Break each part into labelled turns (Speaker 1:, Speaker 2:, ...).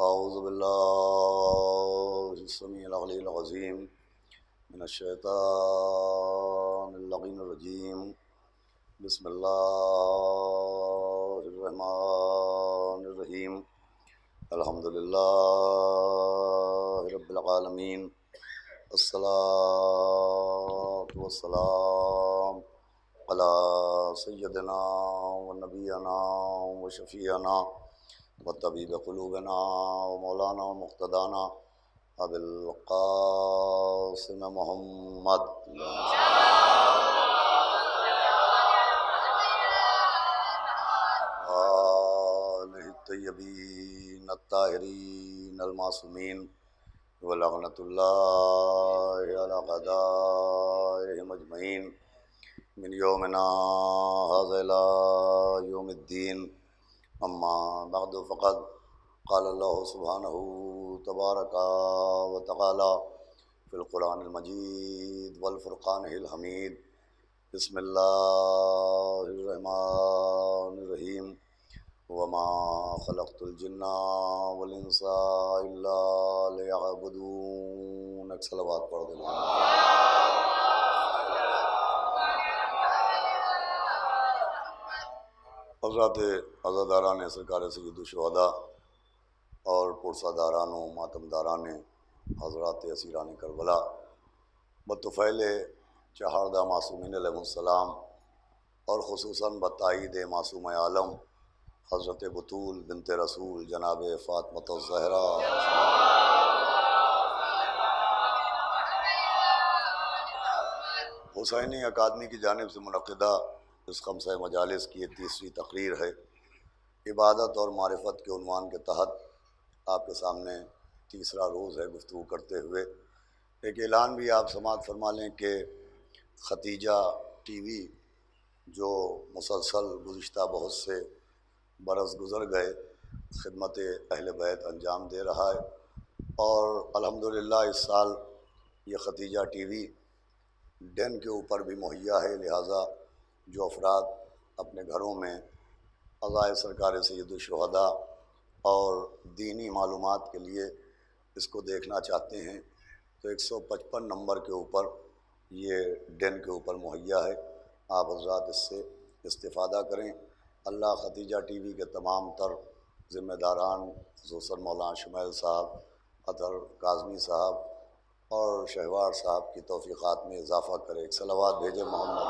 Speaker 1: اعوذ باللہ السمیع العلی العظیم من الشیطان اللعین الرجیم بسم اللہ الرحمن الرحیم الحمدللہ رب العالمین الصلاۃ والسلام علی سیدنا و نبینا و شفیعنا و طبیب قلوبنا و مولانا و مقتدانا ابی القاسم محمد آلہ الطیبین الطاہرین المعصومین ولعنۃ اللہ علی اعدائہم اجمعین من یومنا ھذا الی یوم الدین اما بعد فقد قال اللہ سبحانہ تبارک و تعالی فی القرآن المجید والفرقان الحمید بسم اللہ الرحمن الرحیم وما خلقت الجن والانس الا لیعبدون۔ ایک صلوات پڑھ دیں۔ حضرات عزاداران سرکار سید الشہداء اور پرساداران و ماتمداران حضرات اسیران کربلا بطفیل چہاردہ معصومین علیہ السلام اور خصوصاً بتائید معصوم عالم حضرت بطول بنت رسول جناب فاطمۃ الزہرا حسینی اکادمی کی جانب سے منعقدہ اس خمسہ مجالس کی یہ تیسری تقریر ہے۔ عبادت اور معرفت کے عنوان کے تحت آپ کے سامنے تیسرا روز ہے گفتگو کرتے ہوئے۔ ایک اعلان بھی آپ سماعت فرما لیں کہ ختیجہ ٹی وی جو مسلسل گزشتہ بہت سے برس گزر گئے خدمت اہل بیت انجام دے رہا ہے، اور الحمدللہ اس سال یہ ختیجہ ٹی وی ڈین کے اوپر بھی مہیا ہے، لہٰذا جو افراد اپنے گھروں میں عزائے سرکار سید الشہداء اور دینی معلومات کے لیے اس کو دیکھنا چاہتے ہیں تو 155 نمبر کے اوپر یہ ڈین کے اوپر مہیا ہے، آپ حضرات اس سے استفادہ کریں۔ اللہ ختیجہ ٹی وی کے تمام تر ذمہ داران خصوصاً مولانا شمیل صاحب، اطہر کاظمی صاحب اور شہوار صاحب کی توفیقات میں اضافہ کرے۔ ایک صلوات بھیجے محمد۔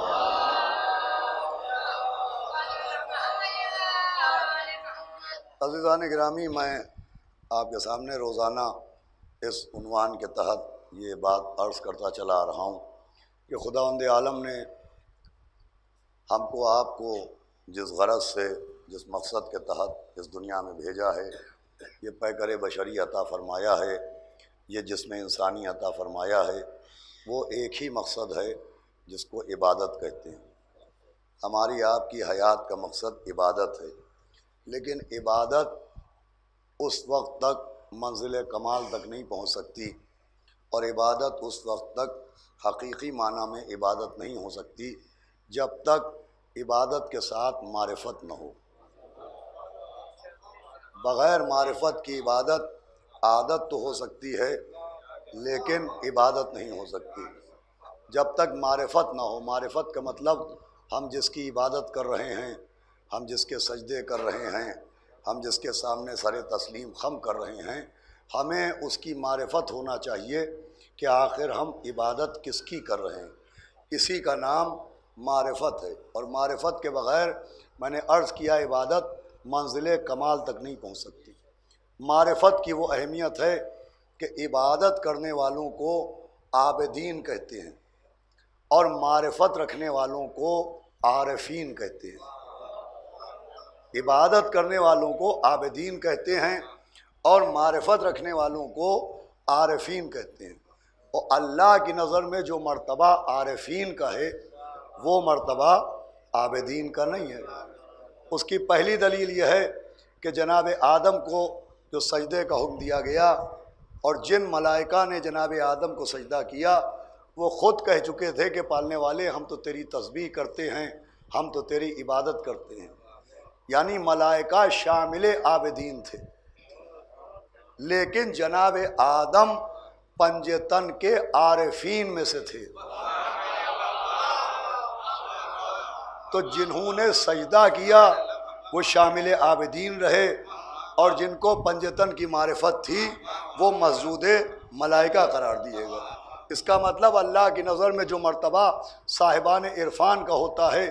Speaker 1: عزیزان گرامی، میں آپ کے سامنے روزانہ اس عنوان کے تحت یہ بات عرض کرتا چلا آ رہا ہوں کہ خداوند عالم نے ہم کو آپ کو جس غرض سے جس مقصد کے تحت اس دنیا میں بھیجا ہے، یہ پیکر بشری عطا فرمایا ہے، یہ جسم انسانی عطا فرمایا ہے، وہ ایک ہی مقصد ہے جس کو عبادت کہتے ہیں۔ ہماری آپ کی حیات کا مقصد عبادت ہے، لیکن عبادت اس وقت تک منزل کمال تک نہیں پہنچ سکتی، اور عبادت اس وقت تک حقیقی معنی میں عبادت نہیں ہو سکتی جب تک عبادت کے ساتھ معرفت نہ ہو۔ بغیر معرفت کی عبادت عادت تو ہو سکتی ہے لیکن عبادت نہیں ہو سکتی۔ جب تک معرفت نہ ہو، معرفت کا مطلب ہم جس کی عبادت کر رہے ہیں، ہم جس کے سجدے کر رہے ہیں، ہم جس کے سامنے سر تسلیم خم کر رہے ہیں، ہمیں اس کی معرفت ہونا چاہیے کہ آخر ہم عبادت کس کی کر رہے ہیں۔ اسی کا نام معرفت ہے، اور معرفت کے بغیر میں نے عرض کیا عبادت منزل کمال تک نہیں پہنچ سکتی۔ معرفت کی وہ اہمیت ہے کہ عبادت کرنے والوں کو عابدین کہتے ہیں، اور معرفت رکھنے والوں کو عارفین کہتے ہیں۔ عبادت کرنے والوں کو عابدین کہتے ہیں اور معرفت رکھنے والوں کو عارفین کہتے ہیں، اور اللہ کی نظر میں جو مرتبہ عارفین کا ہے وہ مرتبہ عابدین کا نہیں ہے۔ اس کی پہلی دلیل یہ ہے کہ جناب آدم کو جو سجدے کا حکم دیا گیا اور جن ملائکہ نے جناب آدم کو سجدہ کیا، وہ خود کہہ چکے تھے کہ پالنے والے ہم تو تیری تسبیح کرتے ہیں، ہم تو تیری عبادت کرتے ہیں۔ یعنی ملائکہ شامل عابدین تھے، لیکن جناب آدم پنجتن کے عارفین میں سے تھے۔ تو جنہوں نے سجدہ کیا وہ شامل عابدین رہے، اور جن کو پنجتن کی معرفت تھی وہ مسجود ملائکہ قرار دیے گئے۔ اس کا مطلب اللہ کی نظر میں جو مرتبہ صاحبان عرفان کا ہوتا ہے،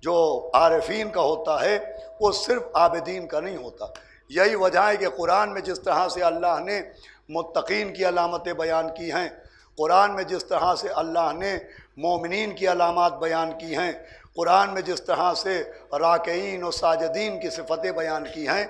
Speaker 1: جو عارفین کا ہوتا ہے، وہ صرف عابدین کا نہیں ہوتا۔ یہی وجہ ہے کہ قرآن میں جس طرح سے اللہ نے متقین کی علامتیں بیان کی ہیں، قرآن میں جس طرح سے اللہ نے مومنین کی علامات بیان کی ہیں، قرآن میں جس طرح سے راکعین و ساجدین کی صفتیں بیان کی ہیں،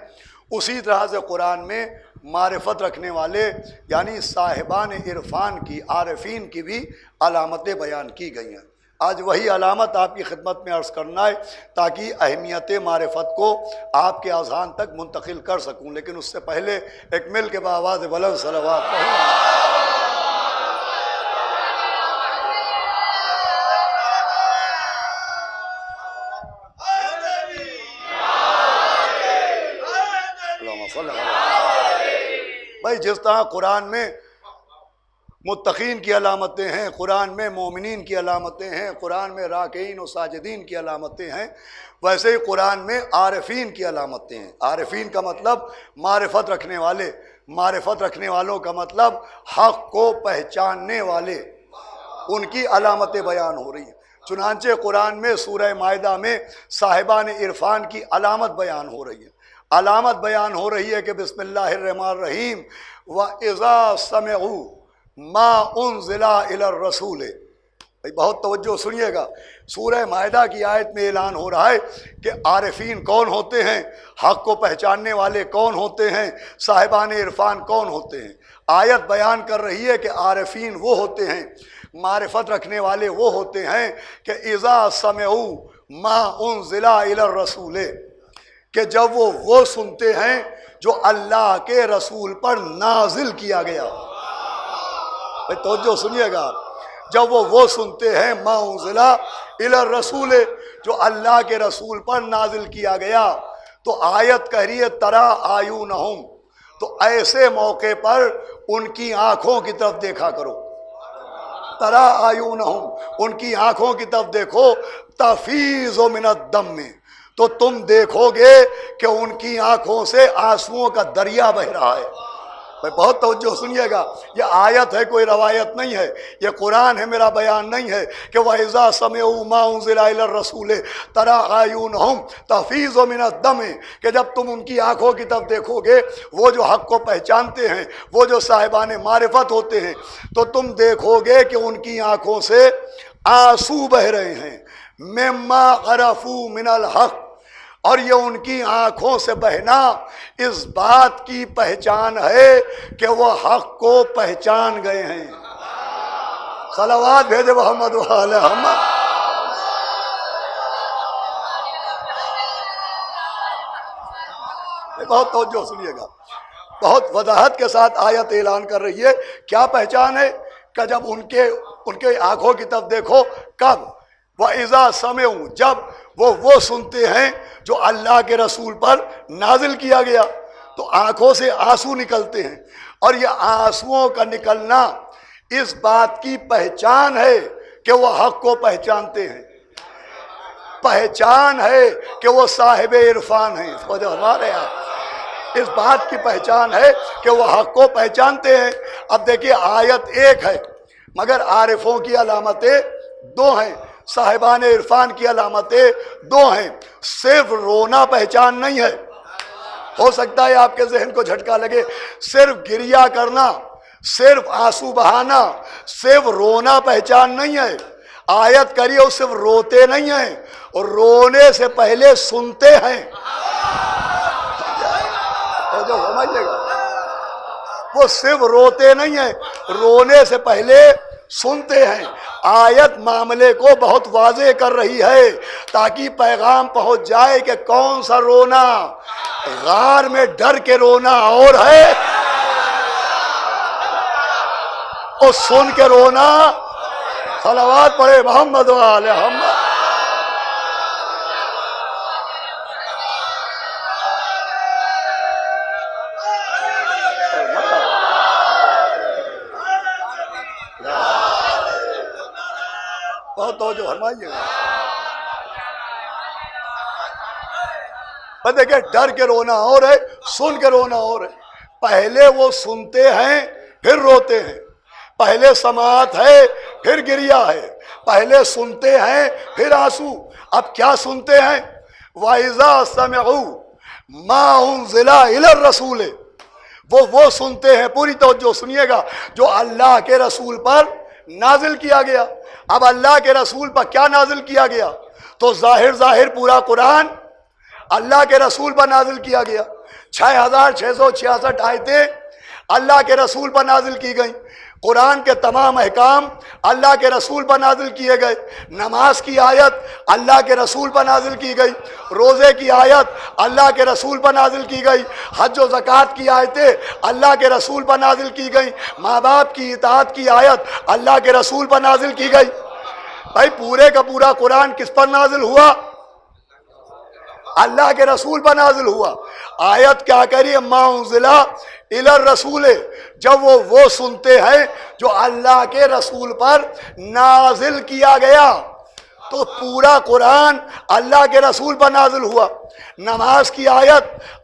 Speaker 1: اسی طرح سے قرآن میں معرفت رکھنے والے یعنی صاحبان عرفان کی، عارفین کی بھی علامتیں بیان کی گئی ہیں۔ آج وہی علامت آپ کی خدمت میں عرض کرنا ہے تاکہ اہمیت معرفت کو آپ کے اذہان تک منتقل کر سکوں، لیکن اس سے پہلے ایک مل کے بآواز بلند صلوات پڑھیں۔ بھائی جس طرح قرآن میں متقین کی علامتیں ہیں، قرآن میں مومنین کی علامتیں ہیں، قرآن میں راکعین و ساجدین کی علامتیں ہیں، ویسے ہی قرآن میں عارفین کی علامتیں ہیں۔ عارفین کا مطلب معرفت رکھنے والے، معرفت رکھنے والوں کا مطلب حق کو پہچاننے والے، ان کی علامتیں بیان ہو رہی ہیں۔ چنانچہ قرآن میں سورہ مائدہ میں صاحبان عرفان کی علامت بیان ہو رہی ہے۔ علامت بیان ہو رہی ہے کہ بسم اللہ الرحمن الرحیم وَإِذَا سَمِعُوا مَا أُنزِلَ إِلَى الرَّسُولِ۔ بہت توجہ سنیے گا، سورہ مائدہ کی آیت میں اعلان ہو رہا ہے کہ عارفین کون ہوتے ہیں، حق کو پہچاننے والے کون ہوتے ہیں، صاحبان عرفان کون ہوتے ہیں۔ آیت بیان کر رہی ہے کہ عارفین وہ ہوتے ہیں، معرفت رکھنے والے وہ ہوتے ہیں کہ اذا سمعوا ما انزل الی الرسول، کہ جب وہ سنتے ہیں جو اللہ کے رسول پر نازل کیا گیا۔ توجہ سنیے گا، جب وہ سنتے ہیں ما انزل الی الرسول، جو اللہ کے رسول پر نازل کیا گیا، تو آیت کہہ رہی ہے ترا اعینہم، تو ایسے موقع پر ان کی آنکھوں کی طرف دیکھا کرو۔ ترا اعینہم، ان کی آنکھوں کی طرف دیکھو، تفیض من الدم، تو تم دیکھو گے کہ ان کی آنکھوں سے آنسوؤں کا دریا بہہ رہا ہے۔ بہت توجہ سنیے گا، یہ آیت ہے، کوئی روایت نہیں ہے، یہ قرآن ہے، میرا بیان نہیں ہے کہ وَإِذَا سَمِعُوا مَا أُنزِلَ إِلَى الرَّسُولِ تَرَىٰ أَعْيُنَهُمْ تَفِيضُ مِنَ الدَّمِ، کہ جب تم ان کی آنکھوں کی طرف دیکھو گے، وہ جو حق کو پہچانتے ہیں، وہ جو صاحبان معرفت ہوتے ہیں، تو تم دیکھو گے کہ ان کی آنکھوں سے آنسو بہہ رہے ہیں، مِمَّا عَرَفُوا مِنَ الْحَقِّ، اور یہ ان کی آنکھوں سے بہنا اس بات کی پہچان ہے کہ وہ حق کو پہچان گئے ہیں۔ صلوات بھیجے محمد وعلی محمد۔ بہت توجہ سنیے گا، بہت وضاحت کے ساتھ آیت اعلان کر رہی ہے کیا پہچان ہے کہ جب ان کے آنکھوں کی طرف دیکھو، کب؟ وَإِذَا سَمِعُوا، جب وہ سنتے ہیں جو اللہ کے رسول پر نازل کیا گیا، تو آنکھوں سے آنسو نکلتے ہیں، اور یہ آنسوؤں کا نکلنا اس بات کی پہچان ہے کہ وہ حق کو پہچانتے ہیں، پہچان ہے کہ وہ صاحب عرفان ہیں۔ ہمارے یہاں اس بات کی پہچان ہے کہ وہ حق کو پہچانتے ہیں۔ اب دیکھیے آیت ایک ہے مگر عارفوں کی علامتیں دو ہیں، صاحبان عرفان کی علامتیں دو ہیں۔ صرف رونا پہچان نہیں ہے، ہو سکتا ہے آپ کے ذہن کو جھٹکا لگے، صرف گریہ کرنا، صرف آنسو بہانا، صرف رونا پہچان نہیں ہے۔ آیت کریے وہ صرف روتے نہیں ہیں، اور رونے سے پہلے سنتے ہیں۔ جو سمجھے گا، وہ صرف روتے نہیں ہیں، رونے سے پہلے سنتے ہیں۔ آیت معاملے کو بہت واضح کر رہی ہے تاکہ پیغام پہنچ جائے کہ کون سا رونا، غار میں ڈر کے رونا اور ہے، اور سن کے رونا۔ صلوات پڑھے محمد وعلی محمد۔ بہت توجہ فرمائیے گا. دیکھیں ڈر کے رونا اور ہے، سن کے رونا اور ہے. پہلے وہ سنتے ہیں پھر روتے ہیں، پہلے سماعت ہے پھر گریا ہے، پہلے سنتے ہیں پھر آنسو. اب کیا سنتے ہیں؟ وَإِذَا سَمِعُوا مَا أُنزِلَ إِلَى الرَّسُولِ، وہ سنتے ہیں، پوری توجہ سنیے گا، جو اللہ کے رسول پر نازل کیا گیا. اب اللہ کے رسول پر کیا نازل کیا گیا؟ تو ظاہر پورا قرآن اللہ کے رسول پر نازل کیا گیا. 6666 آیتیں اللہ کے رسول پر نازل کی گئیں. قرآن کے تمام احکام اللہ کے رسول پر نازل کیے گئے. نماز کی آیت اللہ کے رسول پر نازل کی گئی، روزے کی آیت اللہ کے رسول پر نازل کی گئی، حج و زکوٰۃ کی آیتیں اللہ کے رسول پر نازل کی گئیں، ماں باپ کی اطاعت کی آیت اللہ کے رسول پر نازل کی گئی. بھائی پورے کا پورا قرآن کس پر نازل ہوا؟ اللہ کے رسول پر نازل ہوا. آیت کیا کہہ رہی ہے؟ ما انزل الی الرسول، جب وہ سنتے ہیں جو اللہ کے رسول پر نازل کیا گیا. تو پورا قرآن اللہ کے رسول پر نازل ہوا. نماز کی آیت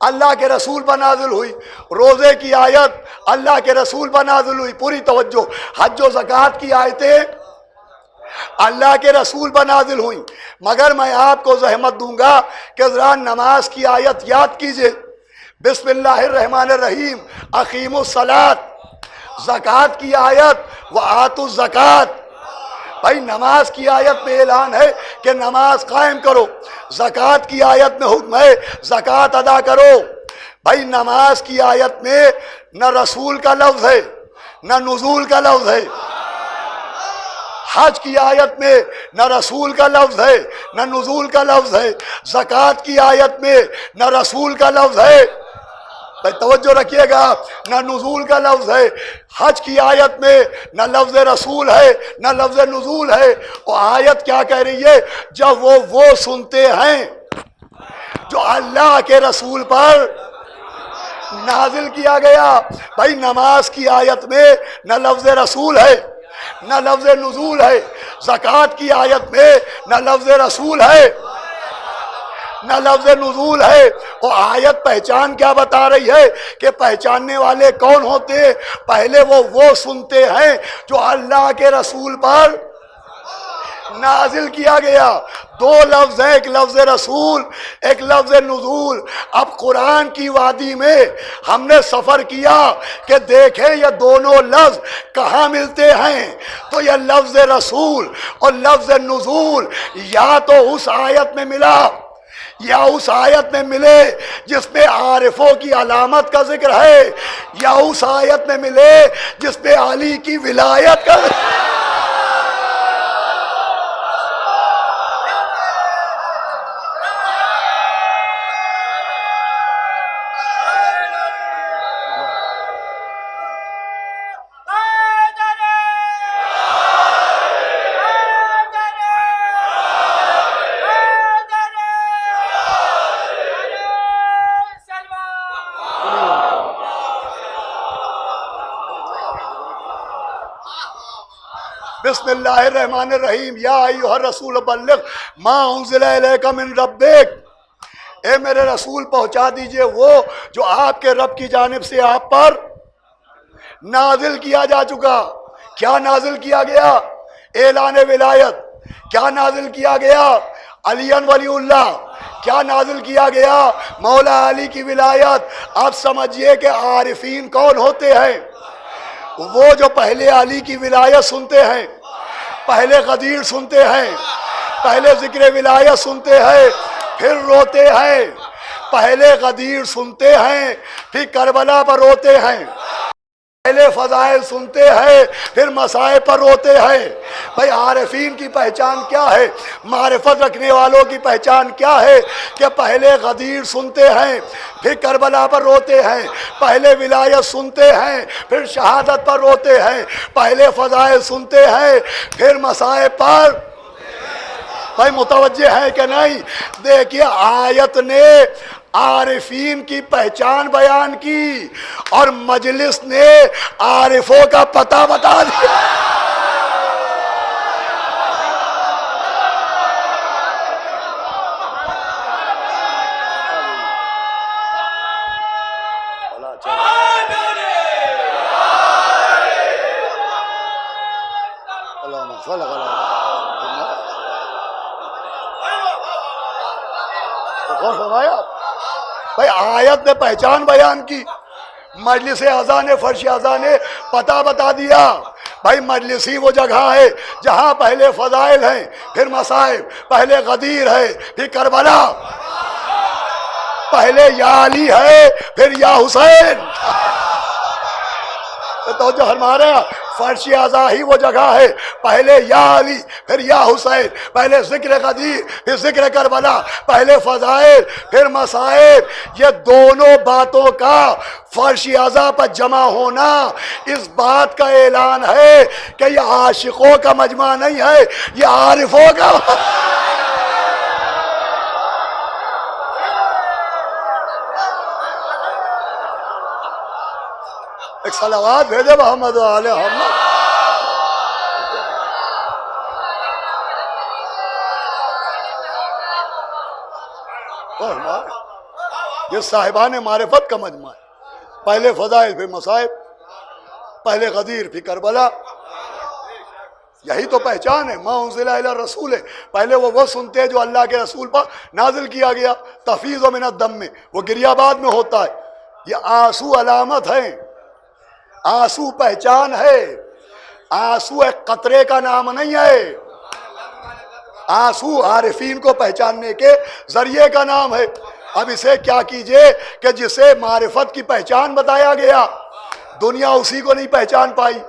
Speaker 1: اللہ کے رسول پر نازل ہوئی، روزے کی آیت اللہ کے رسول پر نازل ہوئی. پوری توجہ. حج و زکوٰۃ کی آیتیں اللہ کے رسول پر نازل ہوئیں. مگر میں آپ کو زحمت دوں گا کہ ذرا نماز کی آیت یاد کیجئے. بسم اللہ الرحمن الرحیم اقیموا الصلاۃ. زکوٰۃ کی آیت وآتوا الزکوٰۃ. بھائی نماز کی آیت میں اعلان ہے کہ نماز قائم کرو، زکوٰۃ کی آیت میں حکم ہے زکوٰۃ ادا کرو. بھائی نماز کی آیت میں نہ رسول کا لفظ ہے نہ نزول کا لفظ ہے. حج کی آیت میں نہ رسول کا لفظ ہے نہ نزول کا لفظ ہے. زکوٰۃ کی آیت میں نہ رسول کا لفظ ہے، توجہ رکھیے گا، نہ نزول کا لفظ ہے. حج کی آیت میں نہ لفظ رسول ہے نہ لفظ نزول ہے. اور آیت کیا کہہ رہی ہے؟ جب وہ سنتے ہیں جو اللہ کے رسول پر نازل کیا گیا. بھائی نماز کی آیت میں نہ لفظ رسول ہے نہ لفظ نزول ہے. زکوٰۃ کی آیت میں نہ لفظ رسول ہے نہ لفظ نزول ہے. اور آیت پہچان کیا بتا رہی ہے کہ پہچاننے والے کون ہوتے ہیں؟ پہلے وہ سنتے ہیں جو اللہ کے رسول پر نازل کیا گیا. دو لفظ ہیں، ایک لفظ رسول ایک لفظ نزول. اب قرآن کی وادی میں ہم نے سفر کیا کہ دیکھیں یہ دونوں لفظ کہاں ملتے ہیں. تو یہ لفظ رسول اور لفظ نزول یا تو اس آیت میں ملا یا اس آیت میں ملے جس میں عارفوں کی علامت کا ذکر ہے، یا اس آیت میں ملے جس میں علی کی ولایت کا ذکر ہے. بسم اللہ الرحمن الرحیم یا ایھا الرسول بلغ ما انزل الیک من ربک. اے میرے رسول پہنچا دیجئے وہ جو آپ کے رب کی جانب سے آپ پر نازل کیا جا چکا. کیا نازل کیا گیا؟ اعلان ولایت. کیا نازل کیا گیا؟ علی ولی اللہ. کیا نازل کیا گیا؟ مولا علی کی ولایت. آپ سمجھئے کہ عارفین کون ہوتے ہیں؟ وہ جو پہلے علی کی ولایت سنتے ہیں، پہلے غدیر سنتے ہیں، پہلے ذکر ولایت سنتے ہیں پھر روتے ہیں، پہلے غدیر سنتے ہیں پھر کربلا پر روتے ہیں، پہلے فضائل سنتے ہیں پھر مصائب پر روتے ہیں. بھائی عارفین کی پہچان کیا ہے؟ معرفت رکھنے والوں کی پہچان کیا ہے؟ کہ پہلے غدیر سنتے ہیں پھر کربلا پر روتے ہیں، پہلے ولایت سنتے ہیں پھر شہادت پر روتے ہیں، پہلے فضائل سنتے ہیں پھر مصائب پر. بھائی متوجہ ہے کہ نہیں؟ دیکھیے آیت نے عارفین کی پہچان بیان کی اور مجلس نے عارفوں کا پتہ بتا دیا.
Speaker 2: اور فرمایا بھائی آیت نے پہچان بیان کی، مجلس اذان فرش اذان نے پتہ بتا دیا. بھائی مجلسی وہ جگہ ہے جہاں پہلے فضائل ہیں پھر مصائب، پہلے غدیر ہے پھر کربلا، پہلے یا علی ہے پھر یا حسین. تو جو ہمارا فرش اعضا ہی وہ جگہ ہے پہلے یا علی پھر یا حسین، پہلے ذکر غدیر پھر ذکر کربلا، پہلے فضائل پھر مصائب. یہ دونوں باتوں کا فرش اعضا پر جمع ہونا اس بات کا اعلان ہے کہ یہ عاشقوں کا مجمع نہیں ہے، یہ عارفوں کا. ایک صلوات بھیجے محمد و آل محمد. یہ صاحبان معرفت کا مجمع ہے، پہلے فضائل پھر مصائب، پہلے غدیر پھر کربلا. یہی تو پہچان ہے. ما انزل الی الرسول، پہلے وہ سنتے جو اللہ کے رسول پر نازل کیا گیا. تفیض من الدم میں وہ گریہ بعد میں ہوتا ہے. یہ آنسو علامت ہے، آنسو پہچان ہے. آنسو ایک قطرے کا نام نہیں ہے، آنسو عارفین کو پہچاننے کے ذریعے کا نام ہے. اب اسے کیا کیجئے کہ جسے معرفت کی پہچان بتایا گیا دنیا اسی کو نہیں پہچان پائی،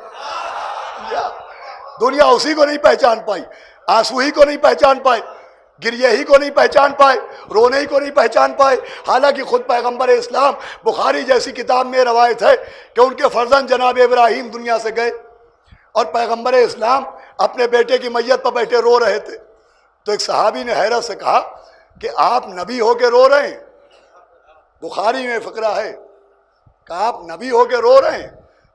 Speaker 2: دنیا اسی کو نہیں پہچان پائی، آنسو ہی کو نہیں پہچان پائے، گریہ ہی کو نہیں پہچان پائے، رونے ہی کو نہیں پہچان پائے. حالانکہ خود پیغمبر اسلام بخاری جیسی کتاب میں روایت ہے کہ ان کے فرزند جناب ابراہیم دنیا سے گئے اور پیغمبر اسلام اپنے بیٹے کی میت پر بیٹھے رو رہے تھے. تو ایک صحابی نے حیرت سے کہا کہ آپ نبی ہو کے رو رہے ہیں؟ بخاری میں فقرہ ہے کہ آپ نبی ہو کے رو رہے ہیں.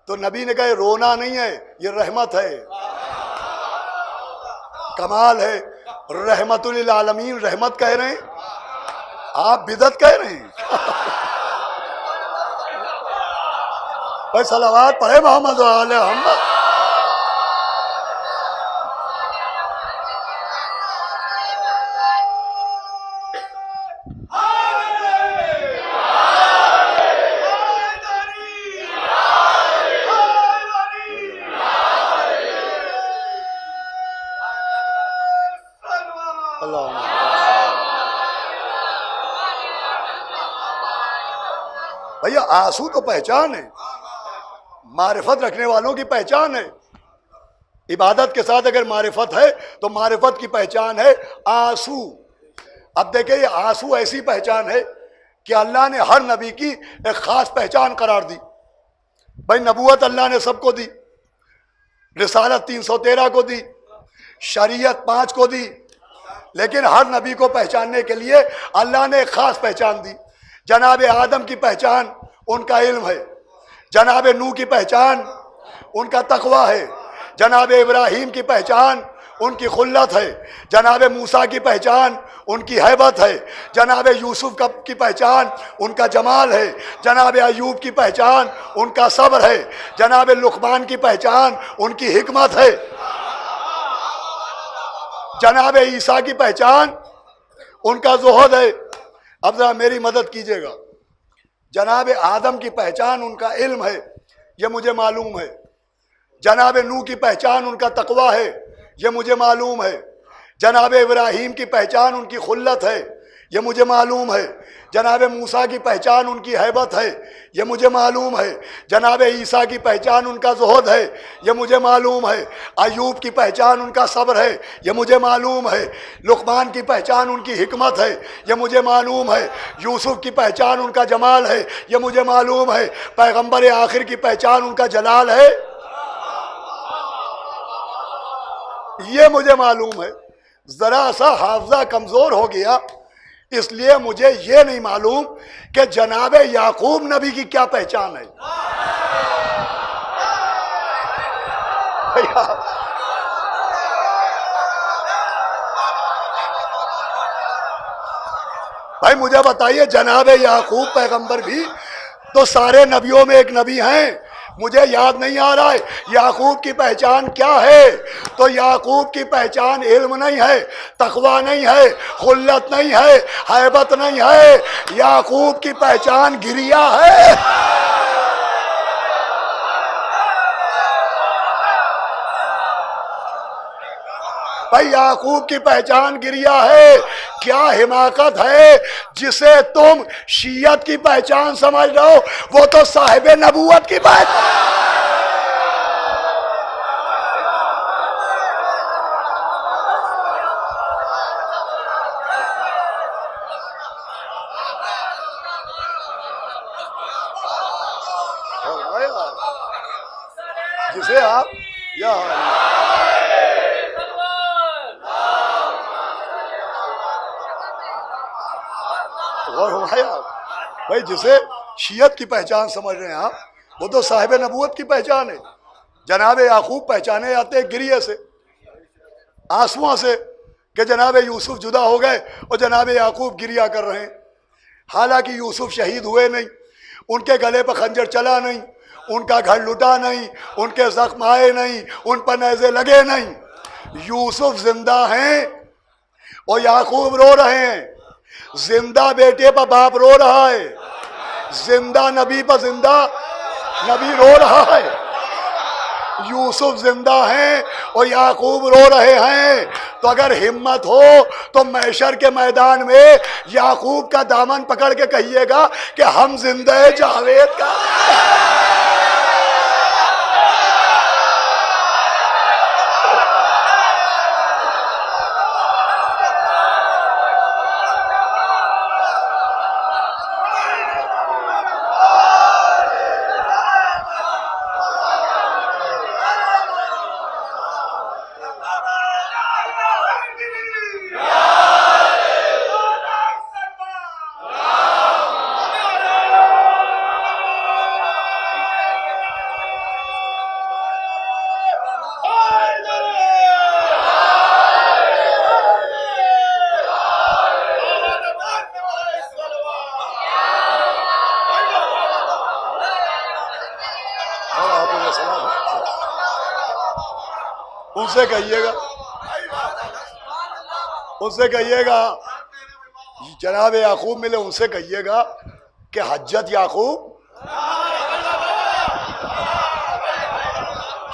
Speaker 2: تو نبی نے کہا رونا نہیں ہے، یہ رحمت ہے، کمال ہے. رحمت للعالمین رحمت کہہ رہے ہیں، آپ بدعت کہہ رہے ہیں. بھائی صلوات پڑھے محمد و آل محمد. بھیا آنسو تو پہچان ہے، معرفت رکھنے والوں کی پہچان ہے. عبادت کے ساتھ اگر معرفت ہے تو معرفت کی پہچان ہے آنسو. اب دیکھیں یہ آنسو ایسی پہچان ہے کہ اللہ نے ہر نبی کی ایک خاص پہچان قرار دی. بھائی نبوت اللہ نے سب کو دی، رسالت 313 کو دی، شریعت 5 کو دی، لیکن ہر نبی کو پہچاننے کے لیے اللہ نے ایک خاص پہچان دی. جناب آدم کی پہچان ان کا علم ہے، جناب نوح کی پہچان ان کا تقوی ہے، جناب ابراہیم کی پہچان ان کی خلت ہے، جناب موسیٰ کی پہچان ان کی ہیبت ہے، جناب یوسف کی پہچان ان کا جمال ہے، جناب ایوب کی پہچان ان کا صبر ہے، جناب لقمان کی پہچان ان کی حکمت ہے، جناب عیسیٰ کی پہچان ان کا زہد ہے. اب ذرا میری مدد کیجیے گا. جناب آدم کی پہچان ان کا علم ہے، یہ مجھے معلوم ہے. جناب نوح کی پہچان ان کا تقوی ہے، یہ مجھے معلوم ہے. جناب ابراہیم کی پہچان ان کی خلت ہے، یہ مجھے معلوم ہے. جناب موسیٰ کی پہچان ان کی ہیبت ہے، یہ مجھے معلوم ہے. جناب عیسیٰ کی پہچان ان کا زہد ہے، یہ مجھے معلوم ہے. ایوب کی پہچان ان کا صبر ہے، یہ مجھے معلوم ہے. لقمان کی پہچان ان کی حکمت ہے، یہ مجھے معلوم ہے. یوسف کی پہچان ان کا جمال ہے، یہ مجھے معلوم ہے. پیغمبر آخر کی پہچان ان کا جلال ہے، یہ مجھے معلوم ہے. ذرا سا حافظہ کمزور ہو گیا، اس لیے مجھے یہ نہیں معلوم کہ جناب یعقوب نبی کی کیا پہچان ہے. بھائی مجھے بتائیے جناب یعقوب پیغمبر بھی تو سارے نبیوں میں ایک نبی ہیں، مجھے یاد نہیں آ رہا ہے یعقوب کی پہچان کیا ہے. تو یعقوب کی پہچان علم نہیں ہے، تقوی نہیں ہے، خلت نہیں ہے، ہیبت نہیں ہے. یعقوب کی پہچان گریا ہے. بھائی یعقوب کی پہچان گریا ہے. کیا حماقت ہے جسے تم شیعت کی پہچان سمجھ رہے ہو، وہ تو صاحب نبوت کی پہچان. جسے آپ یا غور ہمایا بھائی جسے شیعت کی پہچان سمجھ رہے ہیں آپ، وہ تو صاحب نبوت کی پہچان ہے. جناب یعقوب پہچانے جاتے گریے سے، آنسوؤں سے، کہ جناب یوسف جدا ہو گئے اور جناب یعقوب گریا کر رہے ہیں. حالانکہ یوسف شہید ہوئے نہیں، ان کے گلے پہ خنجر چلا نہیں، ان کا گھر لٹا نہیں، ان کے زخم آئے نہیں، ان پر نیزے لگے نہیں. یوسف زندہ ہیں اور یعقوب رو رہے ہیں. زندہ بیٹے پر باپ رو رہا ہے، زندہ نبی پر زندہ نبی رو رہا ہے. یوسف زندہ ہیں اور یعقوب رو رہے ہیں. تو اگر ہمت ہو تو محشر کے میدان میں یعقوب کا دامن پکڑ کے کہیے گا کہ ہم زندہ جاوید کا. ان سے کہیے گا جناب یعقوب ملے، ان سے کہیے گا کہ حجت یعقوب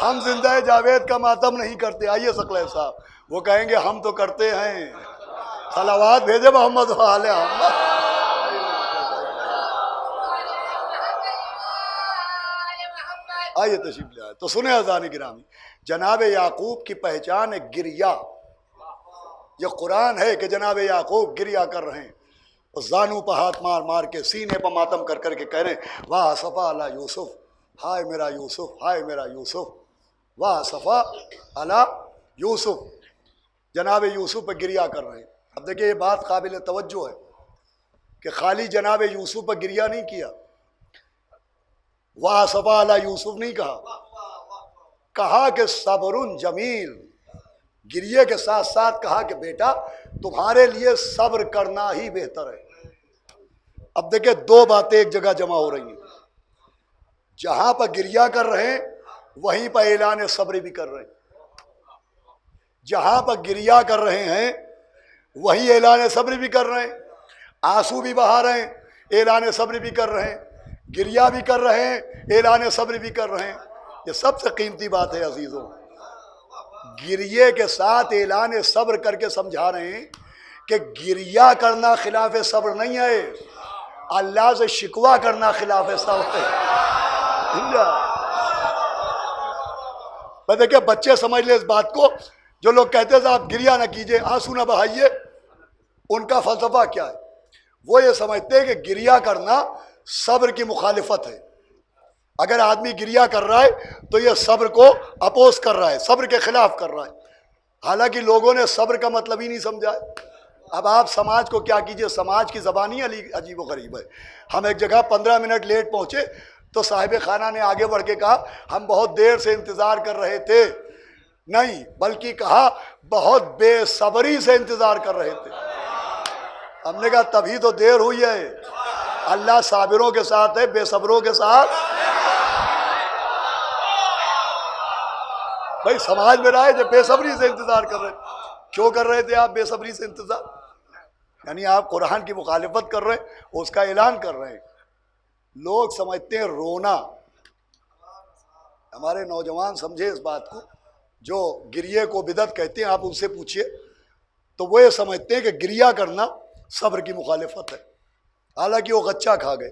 Speaker 2: ہم زندہ جاوید کا ماتم نہیں کرتے. آئیے ثقلین صاحب، وہ کہیں گے ہم تو کرتے ہیں. صلوات بھیجے محمد و آل محمد. آئیے تشریف لے آئے. تو سنیں اذان گرامی، جناب یعقوب کی پہچان ہے گریا. یہ قرآن ہے کہ جناب یعقوب گریا کر رہے ہیں، اور زانو پہ ہاتھ مار مار کے، سینے پہ ماتم کر کر کے کہہ رہے ہیں واہ صفا علی یوسف، ہائے میرا یوسف، ہائے میرا یوسف، واہ صفا علی یوسف. جناب یوسف پہ گریا کر رہے ہیں. اب دیکھیں یہ بات قابل توجہ ہے کہ خالی جناب یوسف پہ گریا نہیں کیا، واہ صفا علی یوسف نہیں کہا کہ صبر جمیل. گریے کے ساتھ ساتھ کہا کہ بیٹا تمہارے لیے صبر کرنا ہی بہتر ہے. اب دیکھیں دو باتیں ایک جگہ جمع ہو رہی ہیں. جہاں پر گریا کر رہے ہیں وہیں پر اعلان صبر بھی کر رہے ہیں. جہاں پر گریا کر رہے ہیں وہیں اعلان صبر بھی کر رہے ہیں. آنسو بھی بہا رہے ہیں، اعلان صبر بھی کر رہے ہیں. گریا بھی کر رہے ہیں، اعلان صبر بھی کر رہے ہیں. یہ سب سے قیمتی بات ہے عزیزوں. گریے کے ساتھ اعلان صبر کر کے سمجھا رہے ہیں کہ گریا کرنا خلاف صبر نہیں ہے، اللہ سے شکوہ کرنا خلاف صبر ہے. دیکھیں بچے سمجھ لیں اس بات کو. جو لوگ کہتے ہیں آپ گریا نہ کیجئے، آنسو نہ بہائیے، ان کا فلسفہ کیا ہے؟ وہ یہ سمجھتے ہیں کہ گریا کرنا صبر کی مخالفت ہے. اگر آدمی گریا کر رہا ہے تو یہ صبر کو اپوز کر رہا ہے، صبر کے خلاف کر رہا ہے. حالانکہ لوگوں نے صبر کا مطلب ہی نہیں سمجھا ہے. اب آپ سماج کو کیا کیجئے، سماج کی زبان ہی عجیب و غریب ہے. ہم ایک جگہ 15 منٹ لیٹ پہنچے تو صاحب خانہ نے آگے بڑھ کے کہا ہم بہت دیر سے انتظار کر رہے تھے. نہیں، بلکہ کہا بہت بے صبری سے انتظار کر رہے تھے. ہم نے کہا تبھی تو دیر ہوئی ہے. اللہ صابروں کے ساتھ ہے، بے صبروں کے ساتھ. بھائی سماج میں رائے جو بے صبری سے انتظار کر رہے ہیں. کیوں کر رہے تھے آپ بے صبری سے انتظار؟ یعنی آپ قرآن کی مخالفت کر رہے ہیں، اس کا اعلان کر رہے ہیں. لوگ سمجھتے ہیں رونا، ہمارے نوجوان سمجھے اس بات کو، جو گریے کو بدعت کہتے ہیں آپ ان سے پوچھئے تو وہ یہ سمجھتے ہیں کہ گریہ کرنا صبر کی مخالفت ہے، حالانکہ وہ غچہ کھا گئے.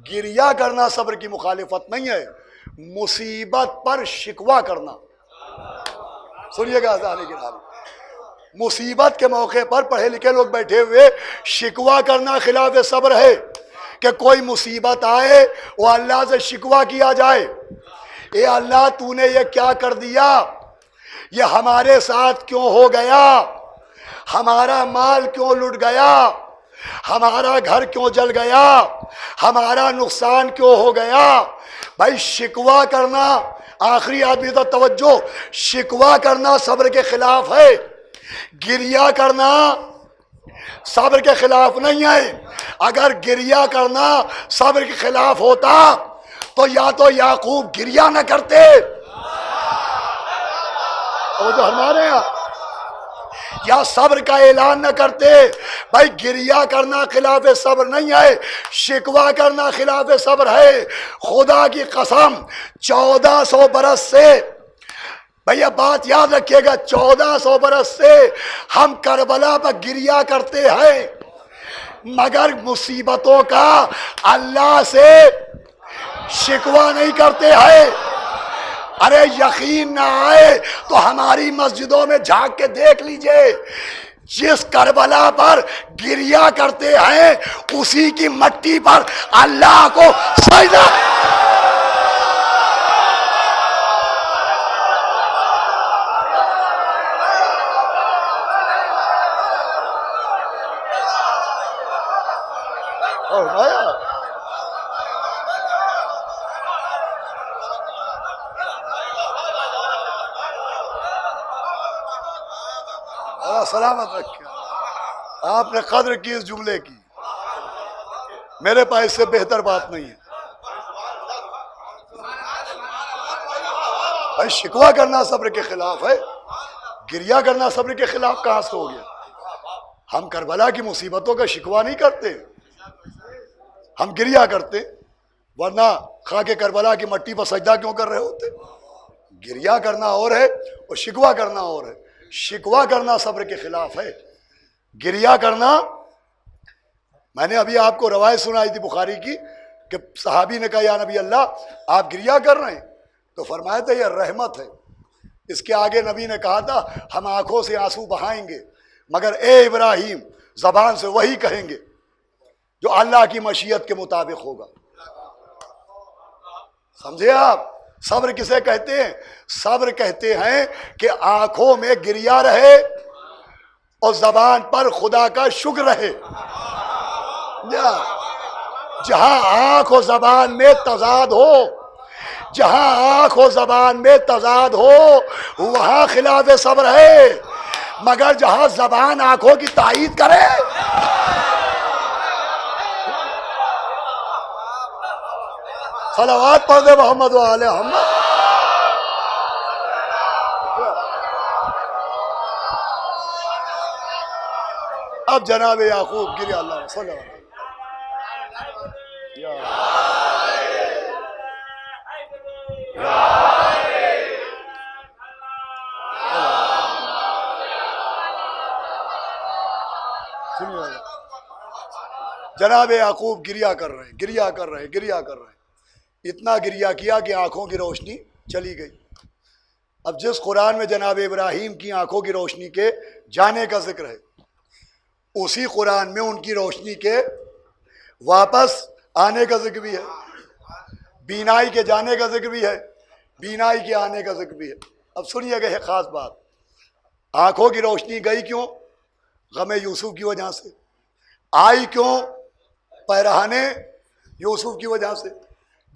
Speaker 2: گریہ کرنا صبر کی مخالفت نہیں ہے، مصیبت پر شکوہ کرنا. سنیے گا ذہن کی نام، مصیبت کے موقع پر پڑھے لکھے لوگ بیٹھے ہوئے شکوہ کرنا خلاف صبر ہے. کہ کوئی مصیبت آئے وہ اللہ سے شکوہ کیا جائے، اے اللہ تو نے یہ کیا کر دیا، یہ ہمارے ساتھ کیوں ہو گیا، ہمارا مال کیوں لٹ گیا، ہمارا گھر کیوں جل گیا، ہمارا نقصان کیوں ہو گیا. بھائی شکوہ کرنا، آخری آدمی تو توجہ، شکوہ کرنا صبر کے خلاف ہے، گریہ کرنا صبر کے خلاف نہیں ہے. اگر گریہ کرنا صبر کے خلاف ہوتا تو یا تو یعقوب گریہ نہ کرتے، وہ جو ہمارے یہاں، یا صبر کا اعلان نہ کرتے. بھائی گریہ کرنا خلاف صبر نہیں ہے، شکوہ کرنا خلاف صبر ہے. خدا کی قسم 1400 برس سے، بھیا بات یاد رکھیے گا، 1400 برس سے ہم کربلا پر گریہ کرتے ہیں، مگر مصیبتوں کا اللہ سے شکوہ نہیں کرتے ہیں. ارے یقین نہ آئے تو ہماری مسجدوں میں جھانک کے دیکھ لیجئے، جس کربلا پر گریہ کرتے ہیں اسی کی مٹی پر اللہ کو سجدہ. سلامت رکھے. آپ نے قدر کی اس جملے کی، میرے پاس اس سے بہتر بات نہیں ہے. بھائی شکوہ کرنا صبر کے خلاف ہے، گریہ کرنا صبر کے خلاف کہاں سے ہو گیا؟ ہم کربلا کی مصیبتوں کا شکوہ نہیں کرتے، ہم گریہ کرتے، ورنہ خاک کربلا کی مٹی پر سجدہ کیوں کر رہے ہوتے؟ گریہ کرنا اور ہے اور شکوہ کرنا اور ہے. شکوہ کرنا صبر کے خلاف ہے، گریہ کرنا، میں نے ابھی آپ کو روایت سنائی تھی بخاری کی کہ صحابی نے کہا یا نبی اللہ آپ گریہ کر رہے ہیں، تو فرمایا تھا یہ رحمت ہے. اس کے آگے نبی نے کہا تھا ہم آنکھوں سے آنسو بہائیں گے مگر اے ابراہیم زبان سے وہی کہیں گے جو اللہ کی مشیت کے مطابق ہوگا. سمجھے آپ؟ صبر کسے کہتے ہیں؟ صبر کہتے ہیں کہ آنکھوں میں گریہ رہے اور زبان پر خدا کا شکر رہے. جہاں آنکھ و زبان میں تضاد ہو، جہاں آنکھ و زبان میں تضاد ہو وہاں خلاف صبر ہے، مگر جہاں زبان آنکھوں کی تائید کرے. صلوات پڑھ دے محمد و آل محمد. اب جناب یعقوب گریہ اللہ صلی اللہ علیہ وسلم. جناب یعقوب گریہ کر رہے ہیں، گریہ کر رہے ہیں، گریہ کر رہے ہیں. اتنا گریہ کیا کہ آنکھوں کی روشنی چلی گئی. اب جس قرآن میں جناب ابراہیم کی آنکھوں کی روشنی کے جانے کا ذکر ہے، اسی قرآن میں ان کی روشنی کے واپس آنے کا ذکر بھی ہے، بینائی کے جانے کا ذکر بھی ہے، بینائی کے آنے کا ذکر بھی ہے. اب سنیے گا ایک خاص بات، آنکھوں کی روشنی گئی کیوں؟ غم یوسف کی وجہ سے. آئی کیوں؟ پیرہانے یوسف کی وجہ سے.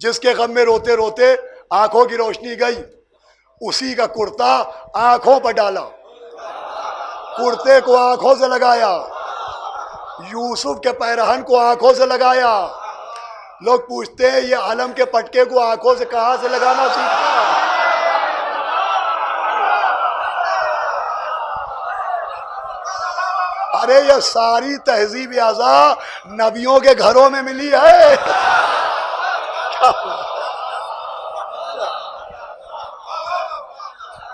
Speaker 2: جس کے غم میں روتے روتے آنکھوں کی روشنی گئی، اسی کا کرتا آنکھوں پر ڈالا، کرتے کو آنکھوں سے لگایا، یوسف کے پیرہن کو آنکھوں سے لگایا. لوگ پوچھتے ہیں یہ علم کے پٹکے کو آنکھوں سے کہاں سے لگانا سیکھا؟ ارے یہ ساری تہذیب اعضاء نبیوں کے گھروں میں ملی ہے.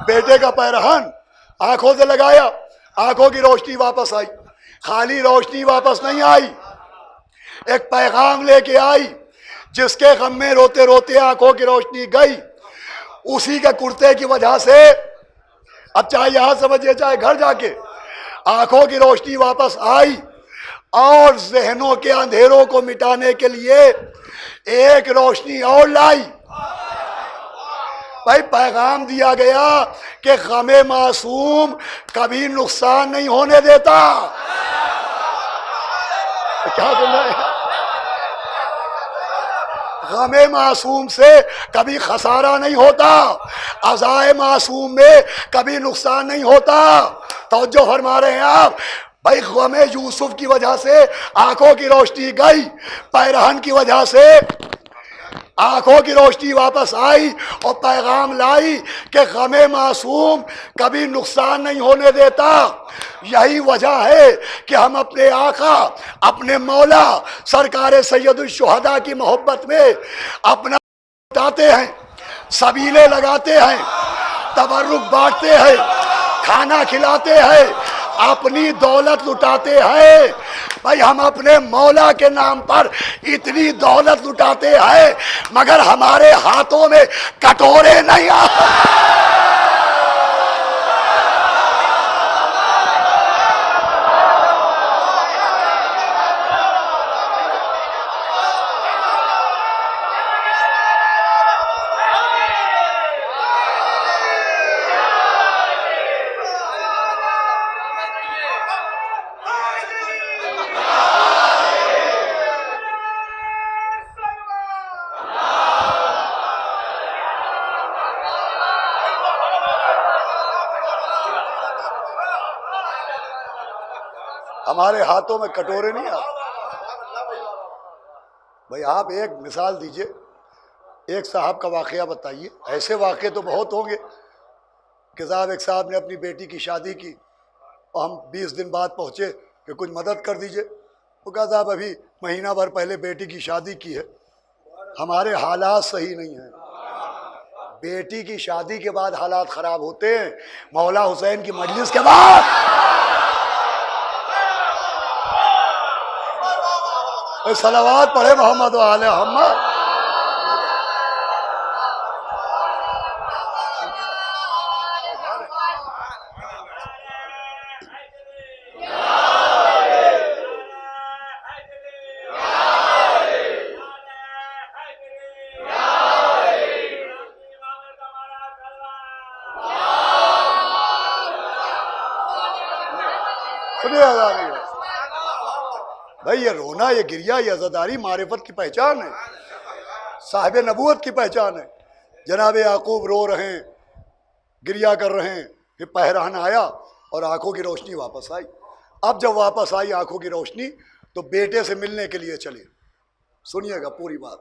Speaker 2: بیٹے کا پیرہن آنکھوں سے لگایا, آنکھوں کی روشنی واپس آئی. خالی روشنی واپس نہیں آئی, ایک پیغام لے کے آئی. جس کے غم میں روتے روتے آنکھوں کی روشنی گئی, اسی کے کرتے کی وجہ سے, اب چاہے یہاں سمجھے چاہے گھر جا کے, آنکھوں کی روشنی واپس آئی. اور ذہنوں کے اندھیروں کو مٹانے کے لیے ایک روشنی اور لائی. بھائی پیغام دیا گیا کہ غم معصوم کبھی نقصان نہیں ہونے دیتا. کیا بول رہے ہیں؟ غم معصوم سے کبھی خسارہ نہیں ہوتا, عزائے معصوم میں کبھی نقصان نہیں ہوتا. توجہ فرما رہے ہیں آپ. بھائی غم یوسف کی وجہ سے آنکھوں کی روشنی گئی, پیرہن کی وجہ سے آنکھوں کی روشنی واپس آئی اور پیغام لائی کہ غم معصوم کبھی نقصان نہیں ہونے دیتا. یہی وجہ ہے کہ ہم اپنے آقا, اپنے مولا سرکار سید الشہداء کی محبت میں اپنا اٹھاتے ہیں, سبیلے لگاتے ہیں, تبرک بانٹتے ہیں, کھانا کھلاتے ہیں, اپنی دولت لٹاتے ہیں. بھائی ہم اپنے مولا کے نام پر اتنی دولت لٹاتے ہیں مگر ہمارے ہاتھوں میں کٹورے نہیں آتے. ہمارے ہاتھوں میں کٹورے نہیں آتے. بھائی آپ ایک مثال دیجئے, ایک صاحب کا واقعہ بتائیے. ایسے واقعے تو بہت ہوں گے کہ صاحب ایک صاحب نے اپنی بیٹی کی شادی کی اور ہم 20 دن بعد پہنچے کہ کچھ مدد کر دیجئے. وہ کہا صاحب ابھی مہینہ بھر پہلے بیٹی کی شادی کی ہے, ہمارے حالات صحیح نہیں ہیں. بیٹی کی شادی کے بعد حالات خراب ہوتے ہیں, مولا حسین کی مجلس کے بعد. صلوات پڑھے محمد و آل محمد. بھائی یہ رونا, یہ گریا, یہ عزاداری معرفت کی پہچان ہے, صاحب نبوت کی پہچان ہے. جناب یعقوب رو رہے ہیں, گریا کر رہے ہیں, پھر پیرہن آیا اور آنکھوں کی روشنی واپس آئی. اب جب واپس آئی آنکھوں کی روشنی تو بیٹے سے ملنے کے لیے چلے. سنیے گا پوری بات.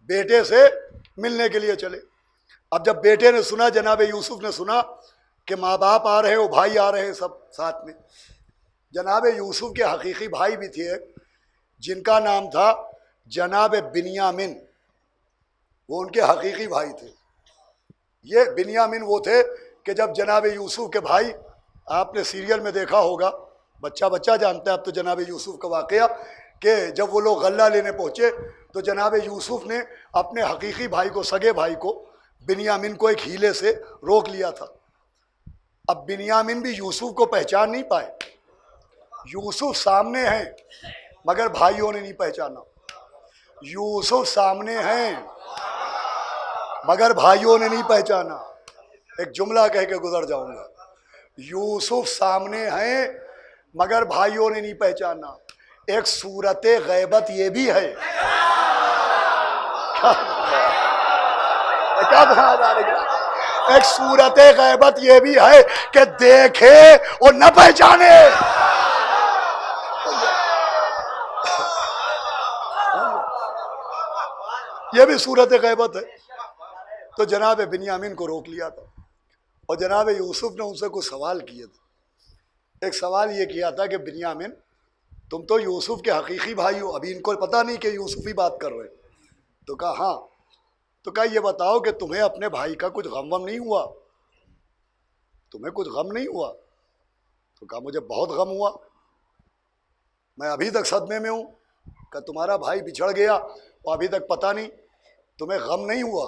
Speaker 2: بیٹے سے ملنے کے لیے چلے. اب جب بیٹے نے سنا, جناب یوسف نے سنا کہ ماں باپ آ رہے ہیں, وہ بھائی آ رہے ہیں سب ساتھ میں. جناب یوسف کے حقیقی بھائی بھی تھے جن کا نام تھا جناب بنیامین, وہ ان کے حقیقی بھائی تھے. یہ بنیامین وہ تھے کہ جب جناب یوسف کے بھائی, آپ نے سیریل میں دیکھا ہوگا, بچہ بچہ جانتا ہے اب تو جناب یوسف کا واقعہ, کہ جب وہ لوگ غلہ لینے پہنچے تو جناب یوسف نے اپنے حقیقی بھائی کو, سگے بھائی کو, بنیامین کو ایک ہیلے سے روک لیا تھا. اب بنیامین بھی یوسف کو پہچان نہیں پائے. یوسف سامنے ہیں مگر بھائیوں نے نہیں پہچانا. یوسف سامنے ہیں مگر بھائیوں نے نہیں پہچانا. ایک جملہ کہہ کے گزر جاؤں گا. یوسف سامنے ہیں مگر بھائیوں نے نہیں پہچانا. ایک صورت غیبت یہ بھی ہے. ایک صورت غیبت یہ بھی ہے کہ دیکھے اور نہ پہچانے. یہ بھی صورت غیبت ہے. تو جناب بنیامین کو روک لیا تھا اور جناب یوسف نے ان سے کچھ سوال کیے تھے. ایک سوال یہ کیا تھا کہ بنیامین تم تو یوسف کے حقیقی بھائی ہو، ابھی ان کو پتہ نہیں کہ یوسف ہی بات کر رہے. تو کہا ہاں. تو کہا یہ بتاؤ کہ تمہیں اپنے بھائی کا کچھ غم وم نہیں ہوا؟ تمہیں کچھ غم نہیں ہوا؟ تو کہا مجھے بہت غم ہوا، میں ابھی تک صدمے میں ہوں کہ تمہارا بھائی بچھڑ گیا اور ابھی تک پتہ نہیں. تمہیں غم نہیں ہوا؟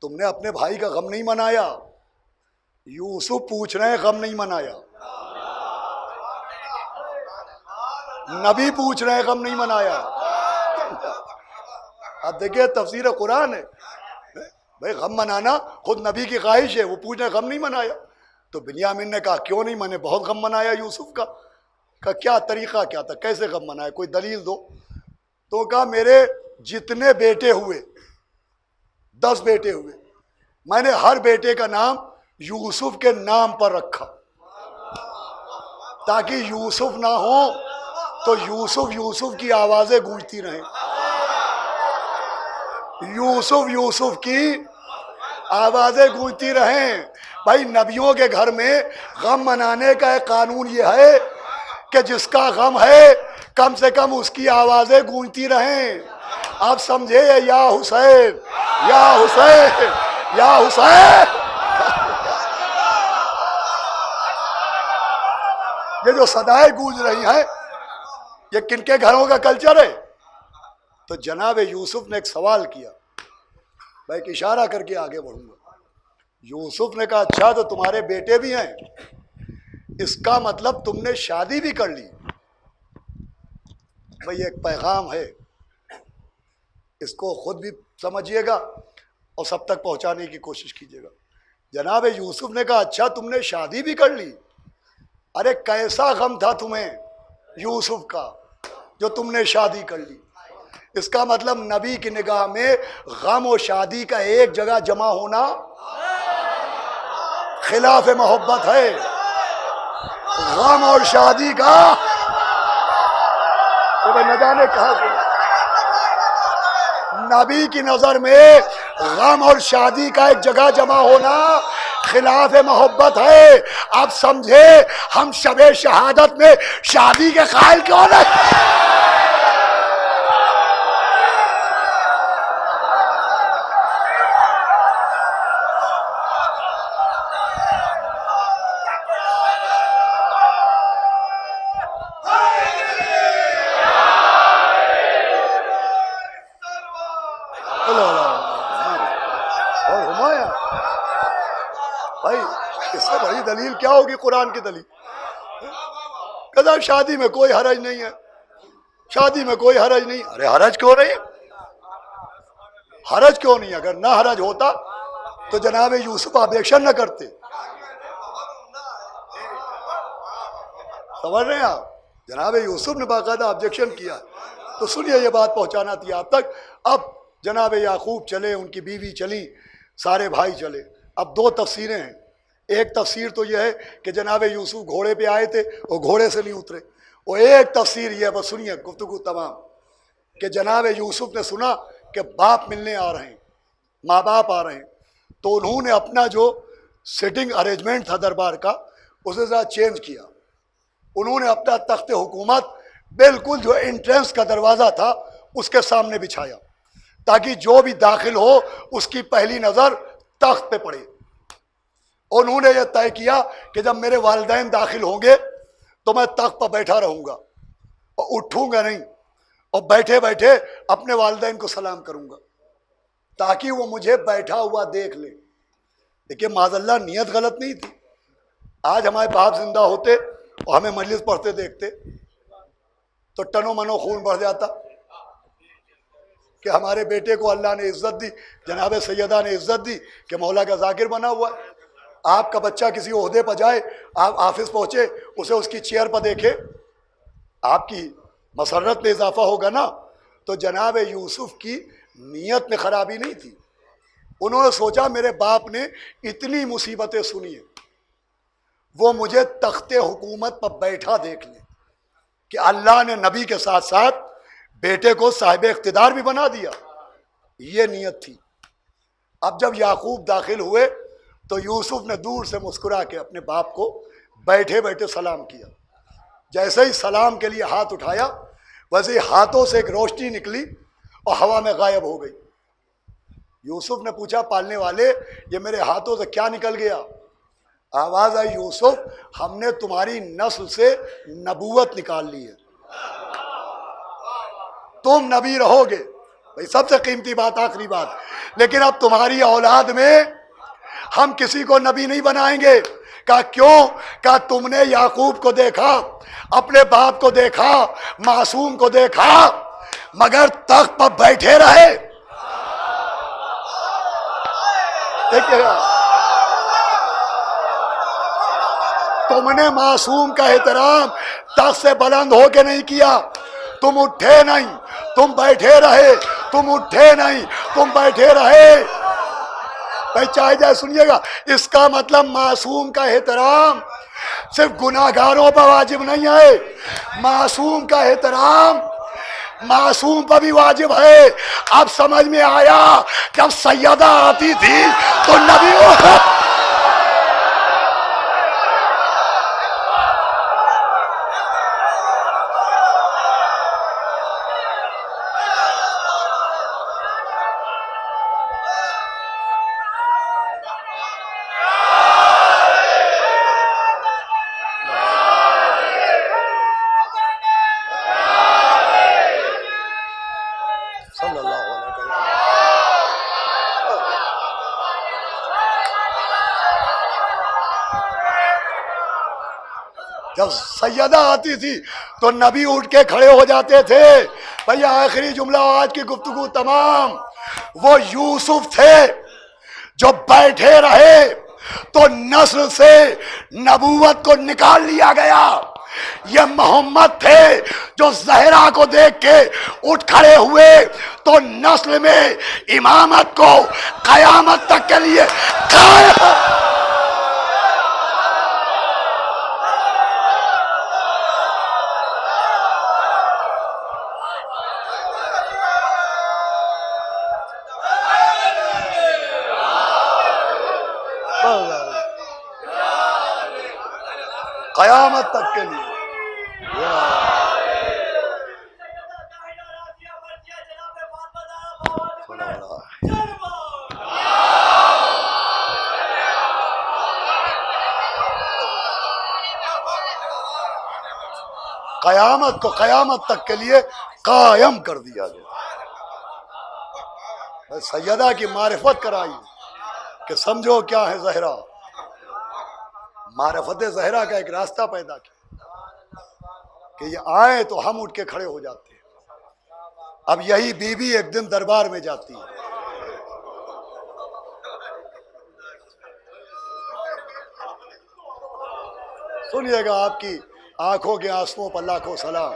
Speaker 2: تم نے اپنے بھائی کا غم نہیں منایا؟ یوسف پوچھ رہے ہیں غم نہیں منایا. نبی پوچھ رہے ہیں غم نہیں منایا. اب دیکھیے تفسیر قرآن ہے بھائی، غم منانا خود نبی کی خواہش ہے، وہ پوچھ رہے ہیں غم نہیں منایا. تو بنیامین نے کہا کیوں نہیں، میں نے بہت غم منایا یوسف کا. کہا کیا طریقہ کیا تھا، کیسے غم منایا، کوئی دلیل دو. تو کہا میرے جتنے بیٹے ہوئے 10 بیٹے ہوئے، میں نے ہر بیٹے کا نام یوسف کے نام پر رکھا تاکہ یوسف نہ ہو تو یوسف یوسف کی آوازیں گونجتی رہیں. یوسف یوسف کی آوازیں گونجتی رہیں. بھائی نبیوں کے گھر میں غم منانے کا ایک قانون یہ ہے کہ جس کا غم ہے کم سے کم اس کی آوازیں گونجتی رہیں. آپ سمجھے یا حسین یا حسین یا حسین. یہ جو صدائیں گونج رہی ہیں یہ کن کے گھروں کا کلچر ہے؟ تو جناب یوسف نے ایک سوال کیا، میں ایک اشارہ کر کے آگے بڑھوں گا. یوسف نے کہا اچھا تو تمہارے بیٹے بھی ہیں، اس کا مطلب تم نے شادی بھی کر لی. بھئی ایک پیغام ہے، اس کو خود بھی سمجھیے گا اور سب تک پہنچانے کی کوشش کیجیے گا. جناب یوسف نے کہا اچھا تم نے شادی بھی کر لی. ارے کیسا غم تھا تمہیں یوسف کا جو تم نے شادی کر لی. اس کا مطلب نبی کی نگاہ میں غم و شادی کا ایک جگہ جمع ہونا خلاف محبت ہے. غم اور شادی کا نہ جانے کہاں سے نبی کی نظر میں غم اور شادی کا ایک جگہ جمع ہونا خلاف محبت ہے. آپ سمجھے ہم شب شہادت میں شادی کے قائل کیوں نہیں؟ بھائی اس سے بڑی دلیل کیا ہوگی قرآن کی دلیل؟ کہتا شادی میں کوئی حرج نہیں ہے، شادی میں کوئی حرج نہیں. ارے حرج کیوں نہیں؟ حرج کیوں نہیں؟ اگر نہ حرج ہوتا تو جناب یوسف آبجیکشن نہ کرتے. سمجھ رہے ہیں آپ؟ جناب یوسف نے باقاعدہ آبجیکشن کیا. تو سنیے یہ بات پہنچانا تھی آپ تک. اب جناب یعقوب چلے، ان کی بیوی چلی، سارے بھائی چلے. اب 2 تفسیریں ہیں. ایک تفسیر تو یہ ہے کہ جناب یوسف گھوڑے پہ آئے تھے اور گھوڑے سے نہیں اترے. اور ایک تفسیر یہ ہے، بس سنیے گفتگو تمام، کہ جناب یوسف نے سنا کہ باپ ملنے آ رہے ہیں، ماں باپ آ رہے ہیں، تو انہوں نے اپنا جو سیٹنگ ارینجمنٹ تھا دربار کا اسے ذرا چینج کیا. انہوں نے اپنا تخت حکومت بالکل جو انٹرنس کا دروازہ تھا اس کے سامنے بچھایا تاکہ جو بھی داخل ہو اس کی پہلی نظر تخت پہ پڑے. انہوں نے یہ طے کیا کہ جب میرے والدین داخل ہوں گے تو میں تخت پر بیٹھا رہوں گا اور اٹھوں گا نہیں، اور بیٹھے بیٹھے اپنے والدین کو سلام کروں گا تاکہ وہ مجھے بیٹھا ہوا دیکھ لیں. دیکھیے معاذ اللہ نیت غلط نہیں تھی. آج ہمارے باپ زندہ ہوتے اور ہمیں مجلس پڑھتے دیکھتے تو ٹنو منو خون بڑھ جاتا کہ ہمارے بیٹے کو اللہ نے عزت دی، جناب سیدہ نے عزت دی کہ مولا کا ذاکر بنا ہوا ہے. آپ کا بچہ کسی عہدے پر جائے، آپ آفس پہنچے، اسے اس کی چیئر پر دیکھے، آپ کی مسرت میں اضافہ ہوگا نا. تو جناب یوسف کی نیت میں خرابی نہیں تھی. انہوں نے سوچا میرے باپ نے اتنی مصیبتیں سنی ہیں، وہ مجھے تخت حکومت پر بیٹھا دیکھ لیں کہ اللہ نے نبی کے ساتھ ساتھ بیٹے کو صاحب اقتدار بھی بنا دیا. یہ نیت تھی. اب جب یعقوب داخل ہوئے تو یوسف نے دور سے مسکرا کے اپنے باپ کو بیٹھے بیٹھے سلام کیا. جیسے ہی سلام کے لیے ہاتھ اٹھایا ویسے ہی ہاتھوں سے ایک روشنی نکلی اور ہوا میں غائب ہو گئی. یوسف نے پوچھا پالنے والے یہ میرے ہاتھوں سے کیا نکل گیا؟ آواز آئی یوسف ہم نے تمہاری نسل سے نبوت نکال لی ہے، تم نبی رہو گے. بھائی سب سے قیمتی بات، آخری بات، لیکن اب تمہاری اولاد میں ہم کسی کو نبی نہیں بنائیں گے. کہا کیوں؟ کہا تم نے یعقوب کو دیکھا، اپنے باپ کو دیکھا، معصوم کو دیکھا، مگر تخت پر بیٹھے رہے. تم نے معصوم کا احترام تخت سے بلند ہو کے نہیں کیا. تم اٹھے نہیں، تم بیٹھے رہے، تم اٹھے نہیں، تم بیٹھے رہے. بھائی چاہے جائے سنیے گا، اس کا مطلب معصوم کا احترام صرف گناہ گاروں پر واجب نہیں ہے، معصوم کا احترام معصوم پر بھی واجب ہے. اب سمجھ میں آیا جب سیدہ آتی تھی تو نبی صلی اللہ علیہ وسلم. جب سیدہ آتی تھی تو نبی اٹھ کے کھڑے ہو جاتے تھے. بھئی آخری جملہ آج کی گفتگو تمام. وہ یوسف تھے جو بیٹھے رہے تو نسل سے نبوت کو نکال لیا گیا. یہ محمد تھے جو زہرا کو دیکھ کے اٹھ کھڑے ہوئے تو نسل میں امامت کو قیامت تک کے لیے قائم. قیامت تک کے لیے. قیامت کو قیامت تک کے لیے قائم کر دیا گیا. سیدہ کی معرفت کرائی کہ سمجھو کیا ہے زہرا. معرفت زہرا کا ایک راستہ پیدا کیا کہ یہ آئے تو ہم اٹھ کے کھڑے ہو جاتے ہیں. اب یہی بی بی ایک دن دربار میں جاتی ہے. سنیے گا، آپ کی آنکھوں کے آنسوؤں پر لاکھوں سلام.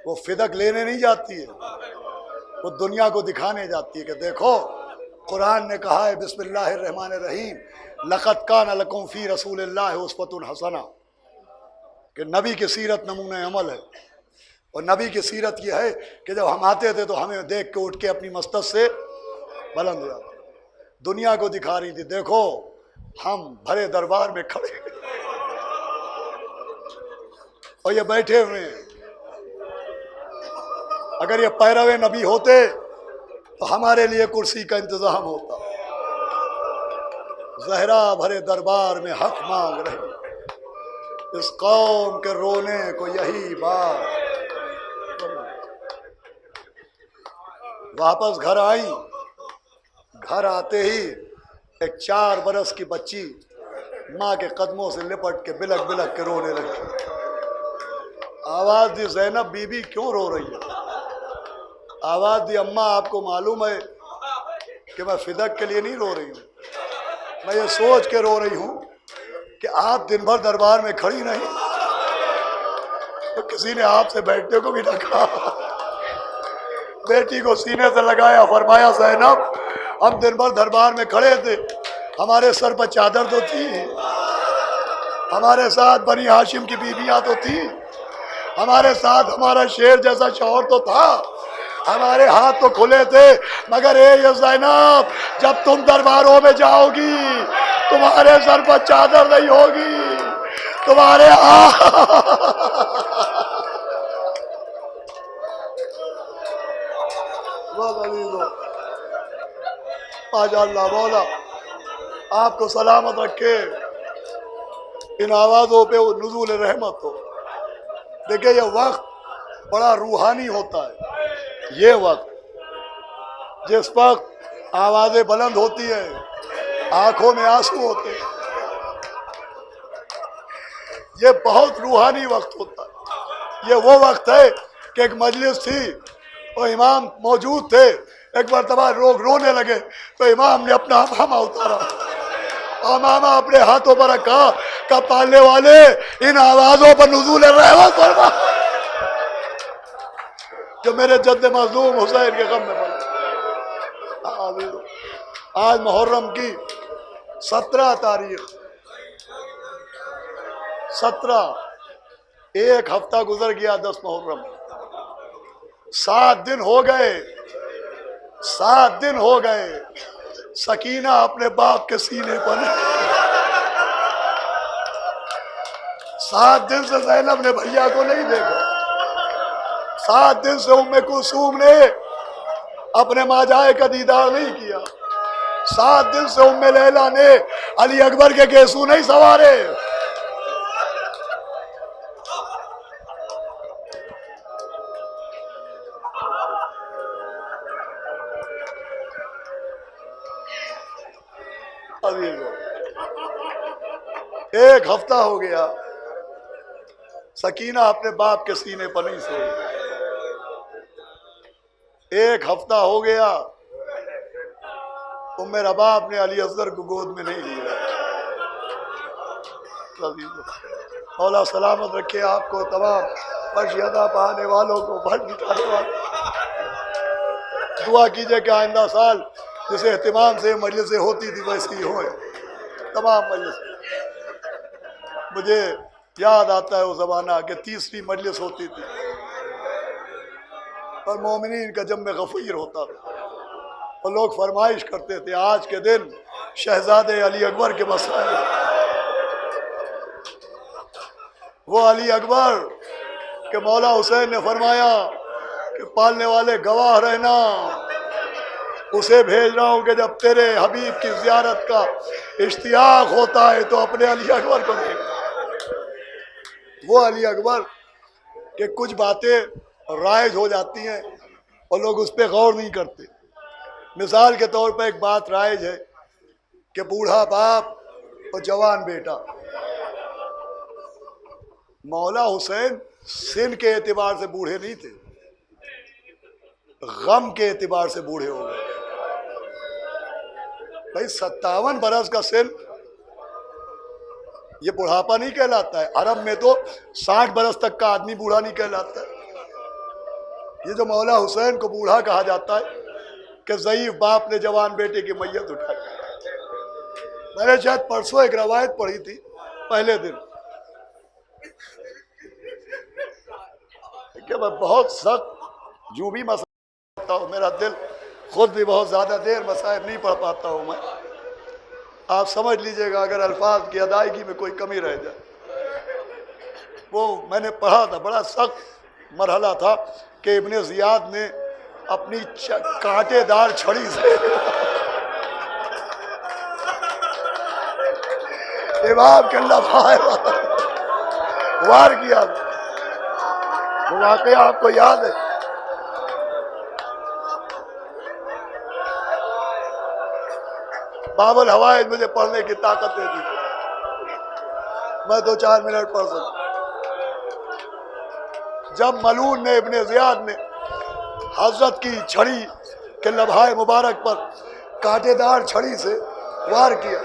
Speaker 2: وہ فدق لینے نہیں جاتی ہے، وہ دنیا کو دکھانے جاتی ہے کہ دیکھو قرآن نے کہا ہے بسم اللہ الرحمن الرحیم لقد کان لکم فی رسول اللہ اسوۃ حسنہ، کہ نبی کی سیرت نمونہ عمل ہے. اور نبی کی سیرت یہ ہے کہ جب ہم آتے تھے تو ہمیں دیکھ کے اٹھ کے اپنی مستد سے بلند ہو جاتے. دنیا کو دکھا رہی تھی دیکھو ہم بھرے دربار میں کھڑے اور یہ بیٹھے ہوئے ہیں. اگر یہ پیرو نبی ہوتے تو ہمارے لیے کرسی کا انتظام ہوتا. زہرا بھرے دربار میں حق مانگ رہی، اس قوم کے رونے کو یہی بات. واپس گھر آئی. گھر آتے ہی ایک 4 برس کی بچی ماں کے قدموں سے لپٹ کے بلک بلک کے رونے لگی. آواز دی زینب بی بی کیوں رو رہی ہے؟ آواز دی اماں آپ کو معلوم ہے کہ میں فدق کے لیے نہیں رو رہی ہوں، میں یہ سوچ کے رو رہی ہوں کہ آپ دن بھر دربار میں کھڑی نہیں تو کسی نے آپ سے بیٹھنے کو بھی نہ کہا. بیٹی کو سینے سے لگایا، فرمایا زینب ہم دن بھر دربار میں کھڑے تھے، ہمارے سر پر چادر تو تھی، ہمارے ساتھ بنی ہاشم کی بیویاں تو تھی، ہمارے ساتھ ہمارا شیر جیسا شوہر تو تھا، ہمارے ہاتھ تو کھلے تھے، مگر اے یہ زینب جب تم درباروں میں جاؤ گی تمہارے سر پر چادر نہیں ہوگی، تمہارے ماشاء اللہ مولا آپ کو سلامت رکھے، ان آوازوں پہ وہ نزول رحمت ہو۔ دیکھیں یہ وقت بڑا روحانی ہوتا ہے، یہ وقت جس وقت آوازیں بلند ہوتی ہیں، آنکھوں میں آنسو ہوتے ہیں، یہ بہت روحانی وقت ہوتا ہے۔ یہ وہ وقت ہے کہ ایک مجلس تھی اور امام موجود تھے، ایک مرتبہ لوگ رونے لگے تو امام نے اپنا امامہ اتارا، امامہ اپنے ہاتھوں پر رکھا کہ پالنے والے ان آوازوں پر نزول رحمت فرما جو میرے جد مظلوم حسین کے غم میں پڑے۔ آج محرم کی 17 تاریخ، 17 ایک ہفتہ گزر گیا، 10 محرم، 7 دن ہو گئے، 7 دن ہو گئے سکینہ اپنے باپ کے سینے پر، 7 دن سے زینب نے بھیا کو نہیں دیکھا، 7 دن سے ام کلثوم نے اپنے ماجائے کا دیدار نہیں کیا، 7 دن سے ام لیلا نے علی اکبر کے گیسو نہیں سوارے۔ ایک ہفتہ ہو گیا سکینہ اپنے باپ کے سینے پر نہیں سوئی، ایک ہفتہ ہو گیا ام رباب نے علی اصغر کو گود میں نہیں لیا۔ مولا سلامت رکھے آپ کو، تمام فرش ادا پانے والوں کو، بھٹ مٹانے والوں، دعا کیجئے کہ آئندہ سال جس اہتمام سے مجلسیں ہوتی تھی ویسی ہوئے تمام مجلس۔ مجھے یاد آتا ہے وہ زمانہ کہ 30ویں مجلس ہوتی تھی اور مومنین کا جمع غفیر ہوتا تھا، اور لوگ فرمائش کرتے تھے آج کے دن شہزادے علی اکبر کے مسائل، وہ علی اکبر کہ مولا حسین نے فرمایا کہ پالنے والے گواہ رہنا، اسے بھیج رہا ہوں کہ جب تیرے حبیب کی زیارت کا اشتیاق ہوتا ہے تو اپنے علی اکبر کو دیکھ، وہ علی اکبر کہ کچھ باتیں رائج ہو جاتی ہیں اور لوگ اس پہ غور نہیں کرتے۔ مثال کے طور پہ ایک بات رائج ہے کہ بوڑھا باپ اور جوان بیٹا، مولا حسین سن کے اعتبار سے بوڑھے نہیں تھے، غم کے اعتبار سے بوڑھے ہو گئے۔ بھائی 57 برس کا سن یہ بڑھاپا نہیں کہلاتا ہے، عرب میں تو 60 برس تک کا آدمی بوڑھا نہیں کہلاتا ہے۔ یہ جو مولا حسین کو بوڑھا کہا جاتا ہے کہ ضعیف باپ نے جوان بیٹے کی میت اٹھائی۔ میں نے شاید پرسوں ایک روایت پڑھی تھی پہلے دن کہ میں بہت سخت جو بھی مسائل پڑھتا ہوں، میرا دل خود بھی بہت زیادہ دیر مسائل نہیں پڑھ پاتا ہوں میں، آپ سمجھ لیجئے گا اگر الفاظ کی ادائیگی میں کوئی کمی رہ جائے۔ وہ میں نے پڑھا تھا، بڑا سخت مرحلہ تھا کہ ابن زیاد نے اپنی کانٹے دار چھڑی سے امام کے لفائے وار کیا، وہ واقعہ آپ کو یاد ہے؟ باب الحوائج مجھے پڑھنے کی طاقت دے دی، میں 2-4 منٹ پڑھ سکتا۔ جب ملعون نے ابن زیاد نے حضرت کی چھڑی کے لبھائے مبارک پر کانٹے دار چھڑی سے وار کیا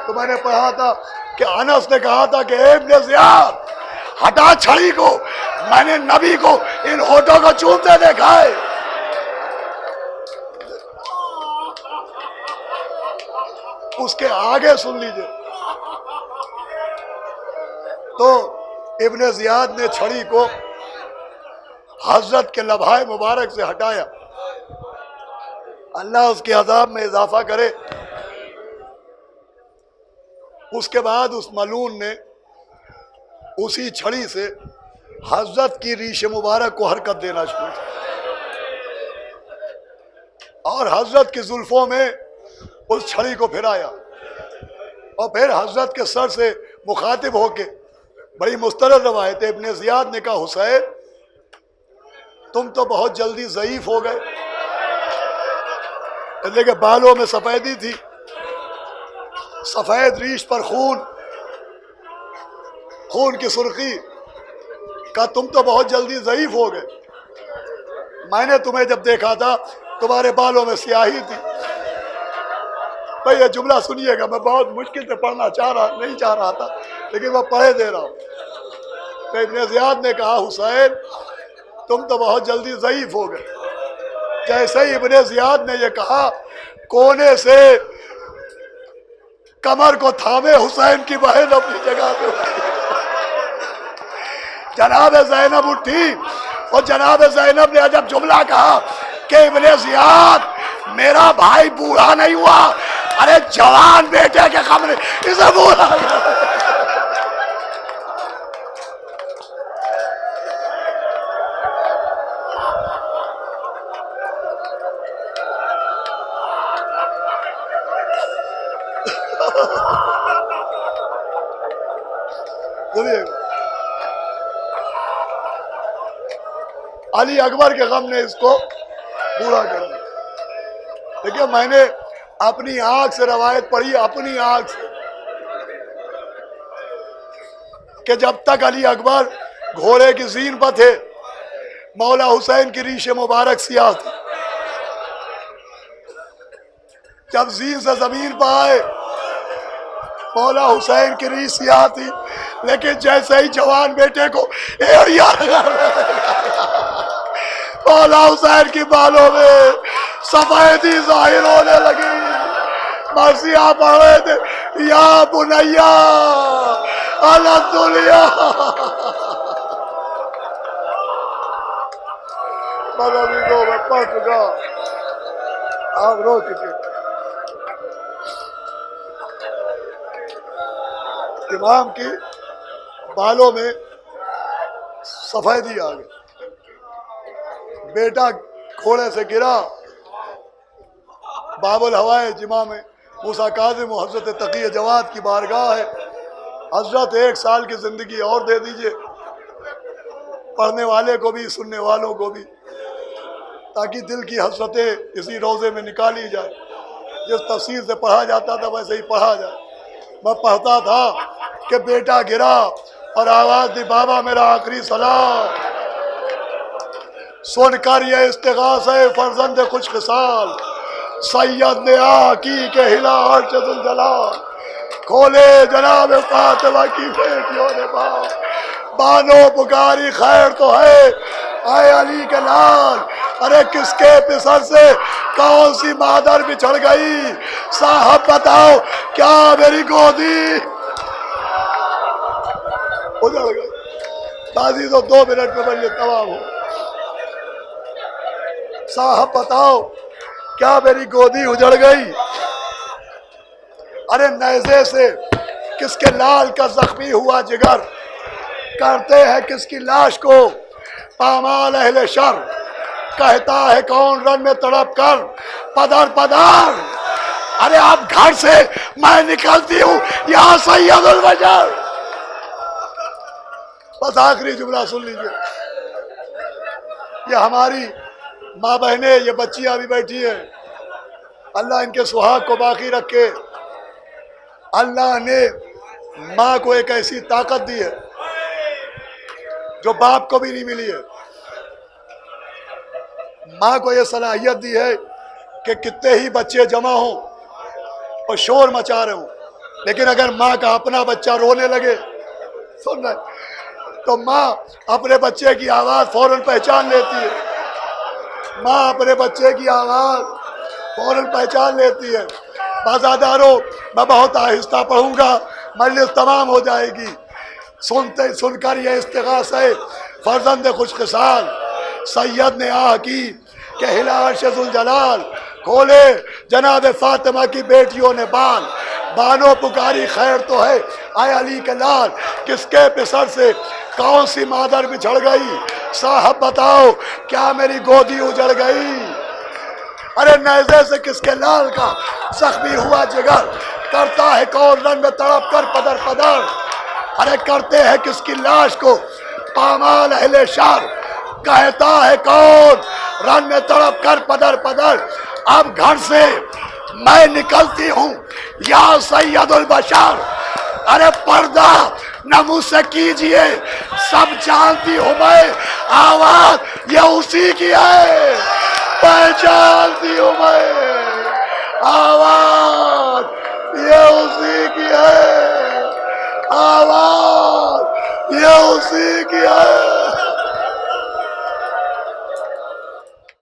Speaker 2: تو میں نے پڑھا تھا کہ انس نے کہا تھا کہ اے ابن زیاد ہٹا چھڑی کو، میں نے نبی کو ان ہونٹوں کو چومتے دیکھا ہے۔ اس کے آگے سن لیجئے تو ابن زیاد نے چھڑی کو حضرت کے لبھائے مبارک سے ہٹایا، اللہ اس کے عذاب میں اضافہ کرے، اس کے بعد اس ملعون نے اسی چھڑی سے حضرت کی ریش مبارک کو حرکت دینا شروع کی اور حضرت کی زلفوں میں اس چھڑی کو پھرایا اور پھر حضرت کے سر سے مخاطب ہو کے بڑی مسترد روایت ہے، ابن زیاد نے کہا حسین تم تو بہت جلدی ضعیف ہو گئے، لیکن بالوں میں سفیدی تھی، سفید ریش پر خون کی سرخی، کہا تم تو بہت جلدی ضعیف ہو گئے، میں نے تمہیں جب دیکھا تھا تمہارے بالوں میں سیاہی تھی۔ بھئی یہ جملہ سنیے گا، میں بہت مشکل سے پڑھنا نہیں چاہ رہا تھا لیکن میں پڑھے دے رہا ہوں۔ تو ابن زیاد نے کہا حسین تم تو بہت جلدی ضعیف ہو گئے۔ جیسے ہی ابن زیاد نے یہ کہا کونے سے کمر کو تھامے حسین کی بہن اپنی جگہ پہ جناب زینب اٹھی اور جناب زینب نے جب جملہ کہا کہ ابن زیاد میرا بھائی بوڑھا نہیں ہوا، ارے جوان بیٹے کے خبر اسے بوڑھا علی اکبر کے غم نے اس کو پورا کر دیا۔ دیکھیے میں نے اپنی آنکھ سے روایت پڑھی، اپنی آنکھ سے، کہ جب تک علی اکبر گھوڑے کی زین پر تھے مولا حسین کی ریش مبارک سیاہ تھی، جب زین سے زمین پر آئے مولا حسین کی ریش سیاہ تھی، لیکن جیسے ہی جوان بیٹے کو مولا حسین کی بالوں میں سفیدی ظاہر ہونے لگی، مرثیہ پڑھ رہے تھے یا بنیا الدنیا مدنی کو میں پڑھ چکا، آپ رو چکے۔ امام کی بالوں میں سفیدی آ گئی، بیٹا گھوڑے سے گرا، باب الحوائج امام موسیٰ کاظم و حضرت تقی جواد کی بارگاہ ہے، حضرت 1 سال کی زندگی اور دے دیجئے پڑھنے والے کو بھی سننے والوں کو بھی، تاکہ دل کی حسرتیں اسی روزے میں نکالی جائے، جس تفسیر سے پڑھا جاتا تھا ویسے ہی پڑھا جائے۔ میں پڑھتا تھا کہ بیٹا گرا اور آواز دی بابا میرا آخری سلام، سن کر یہ استغاثہ فرزند خوش خصال، سید نے آ کی کہ ہلا عرش ذوالجلال، کھولے جناب فاطمہ کی بیٹیوں نے بانو پکاری خیر تو ہے اے علی کے لال، ارے کس کے پسر سے کون سی مادر بچھڑ گئی، صاحب بتاؤ کیا میری گودی اجڑ گئی۔ قاضی تو 2 منٹ میں بنیے تمام ہو، صاحب بتاؤ کیا میری گودی اجڑ گئی، ارے نیزے سے کس کے لال کا زخمی ہوا جگر، کرتے ہیں کس کی لاش کو پامال اہل شر، کہتا ہے کون رن میں تڑپ کر پدر پدر، ارے اب گھر سے میں نکلتی ہوں یا سید البشر۔ بس آخری جملہ سن لیجئے، یہ ہماری ماں بہنیں، یہ بچیاں بھی بیٹھی ہیں، اللہ ان کے سہاگ کو باقی رکھے۔ اللہ نے ماں کو ایک ایسی طاقت دی ہے جو باپ کو بھی نہیں ملی ہے، ماں کو یہ صلاحیت دی ہے کہ کتنے ہی بچے جمع ہوں اور شور مچا رہے ہوں، لیکن اگر ماں کا اپنا بچہ رونے لگے سن رہے تو ماں اپنے بچے کی آواز فوراً پہچان لیتی ہے، ماں اپنے بچے کی آواز فوراً پہچان لیتی ہے۔ بازاداروں میں بہت آہستہ پڑھوں گا، مجلس تمام ہو جائے گی، سن کر یہ استغاثہ فرزند خوش خصال، سید نے آہ کی کہ ہلا عرش ذوالجلال، کھولے جناب فاطمہ کی بیٹیوں نے بال، بانو پکاری خیر تو ہے، اے علی کے لال کس کے پسر سے کون سی مادر بچھڑ گئی، صاحب بتاؤ کیا میری گودی اجڑ گئی؟ ارے نیزے سے کس کے لال کا زخمی ہوا جگر، کرتا ہے کون رنگ میں تڑپ کر پدر پدر، ارے کرتے ہیں کس کی لاش کو پامال اہل شہر، کہتا ہے کون رنگ میں تڑپ کر پدر پدر۔ اب گھر سے میں نکلتی ہوں یا سید البشر، ارے پردہ نہ مجھ سے کیجئے، سب جانتی ہوں میں آواز یہ اسی کی ہے، پہچانتی ہوں میں آواز یہ اسی کی ہے، آواز یہ اسی کی ہے۔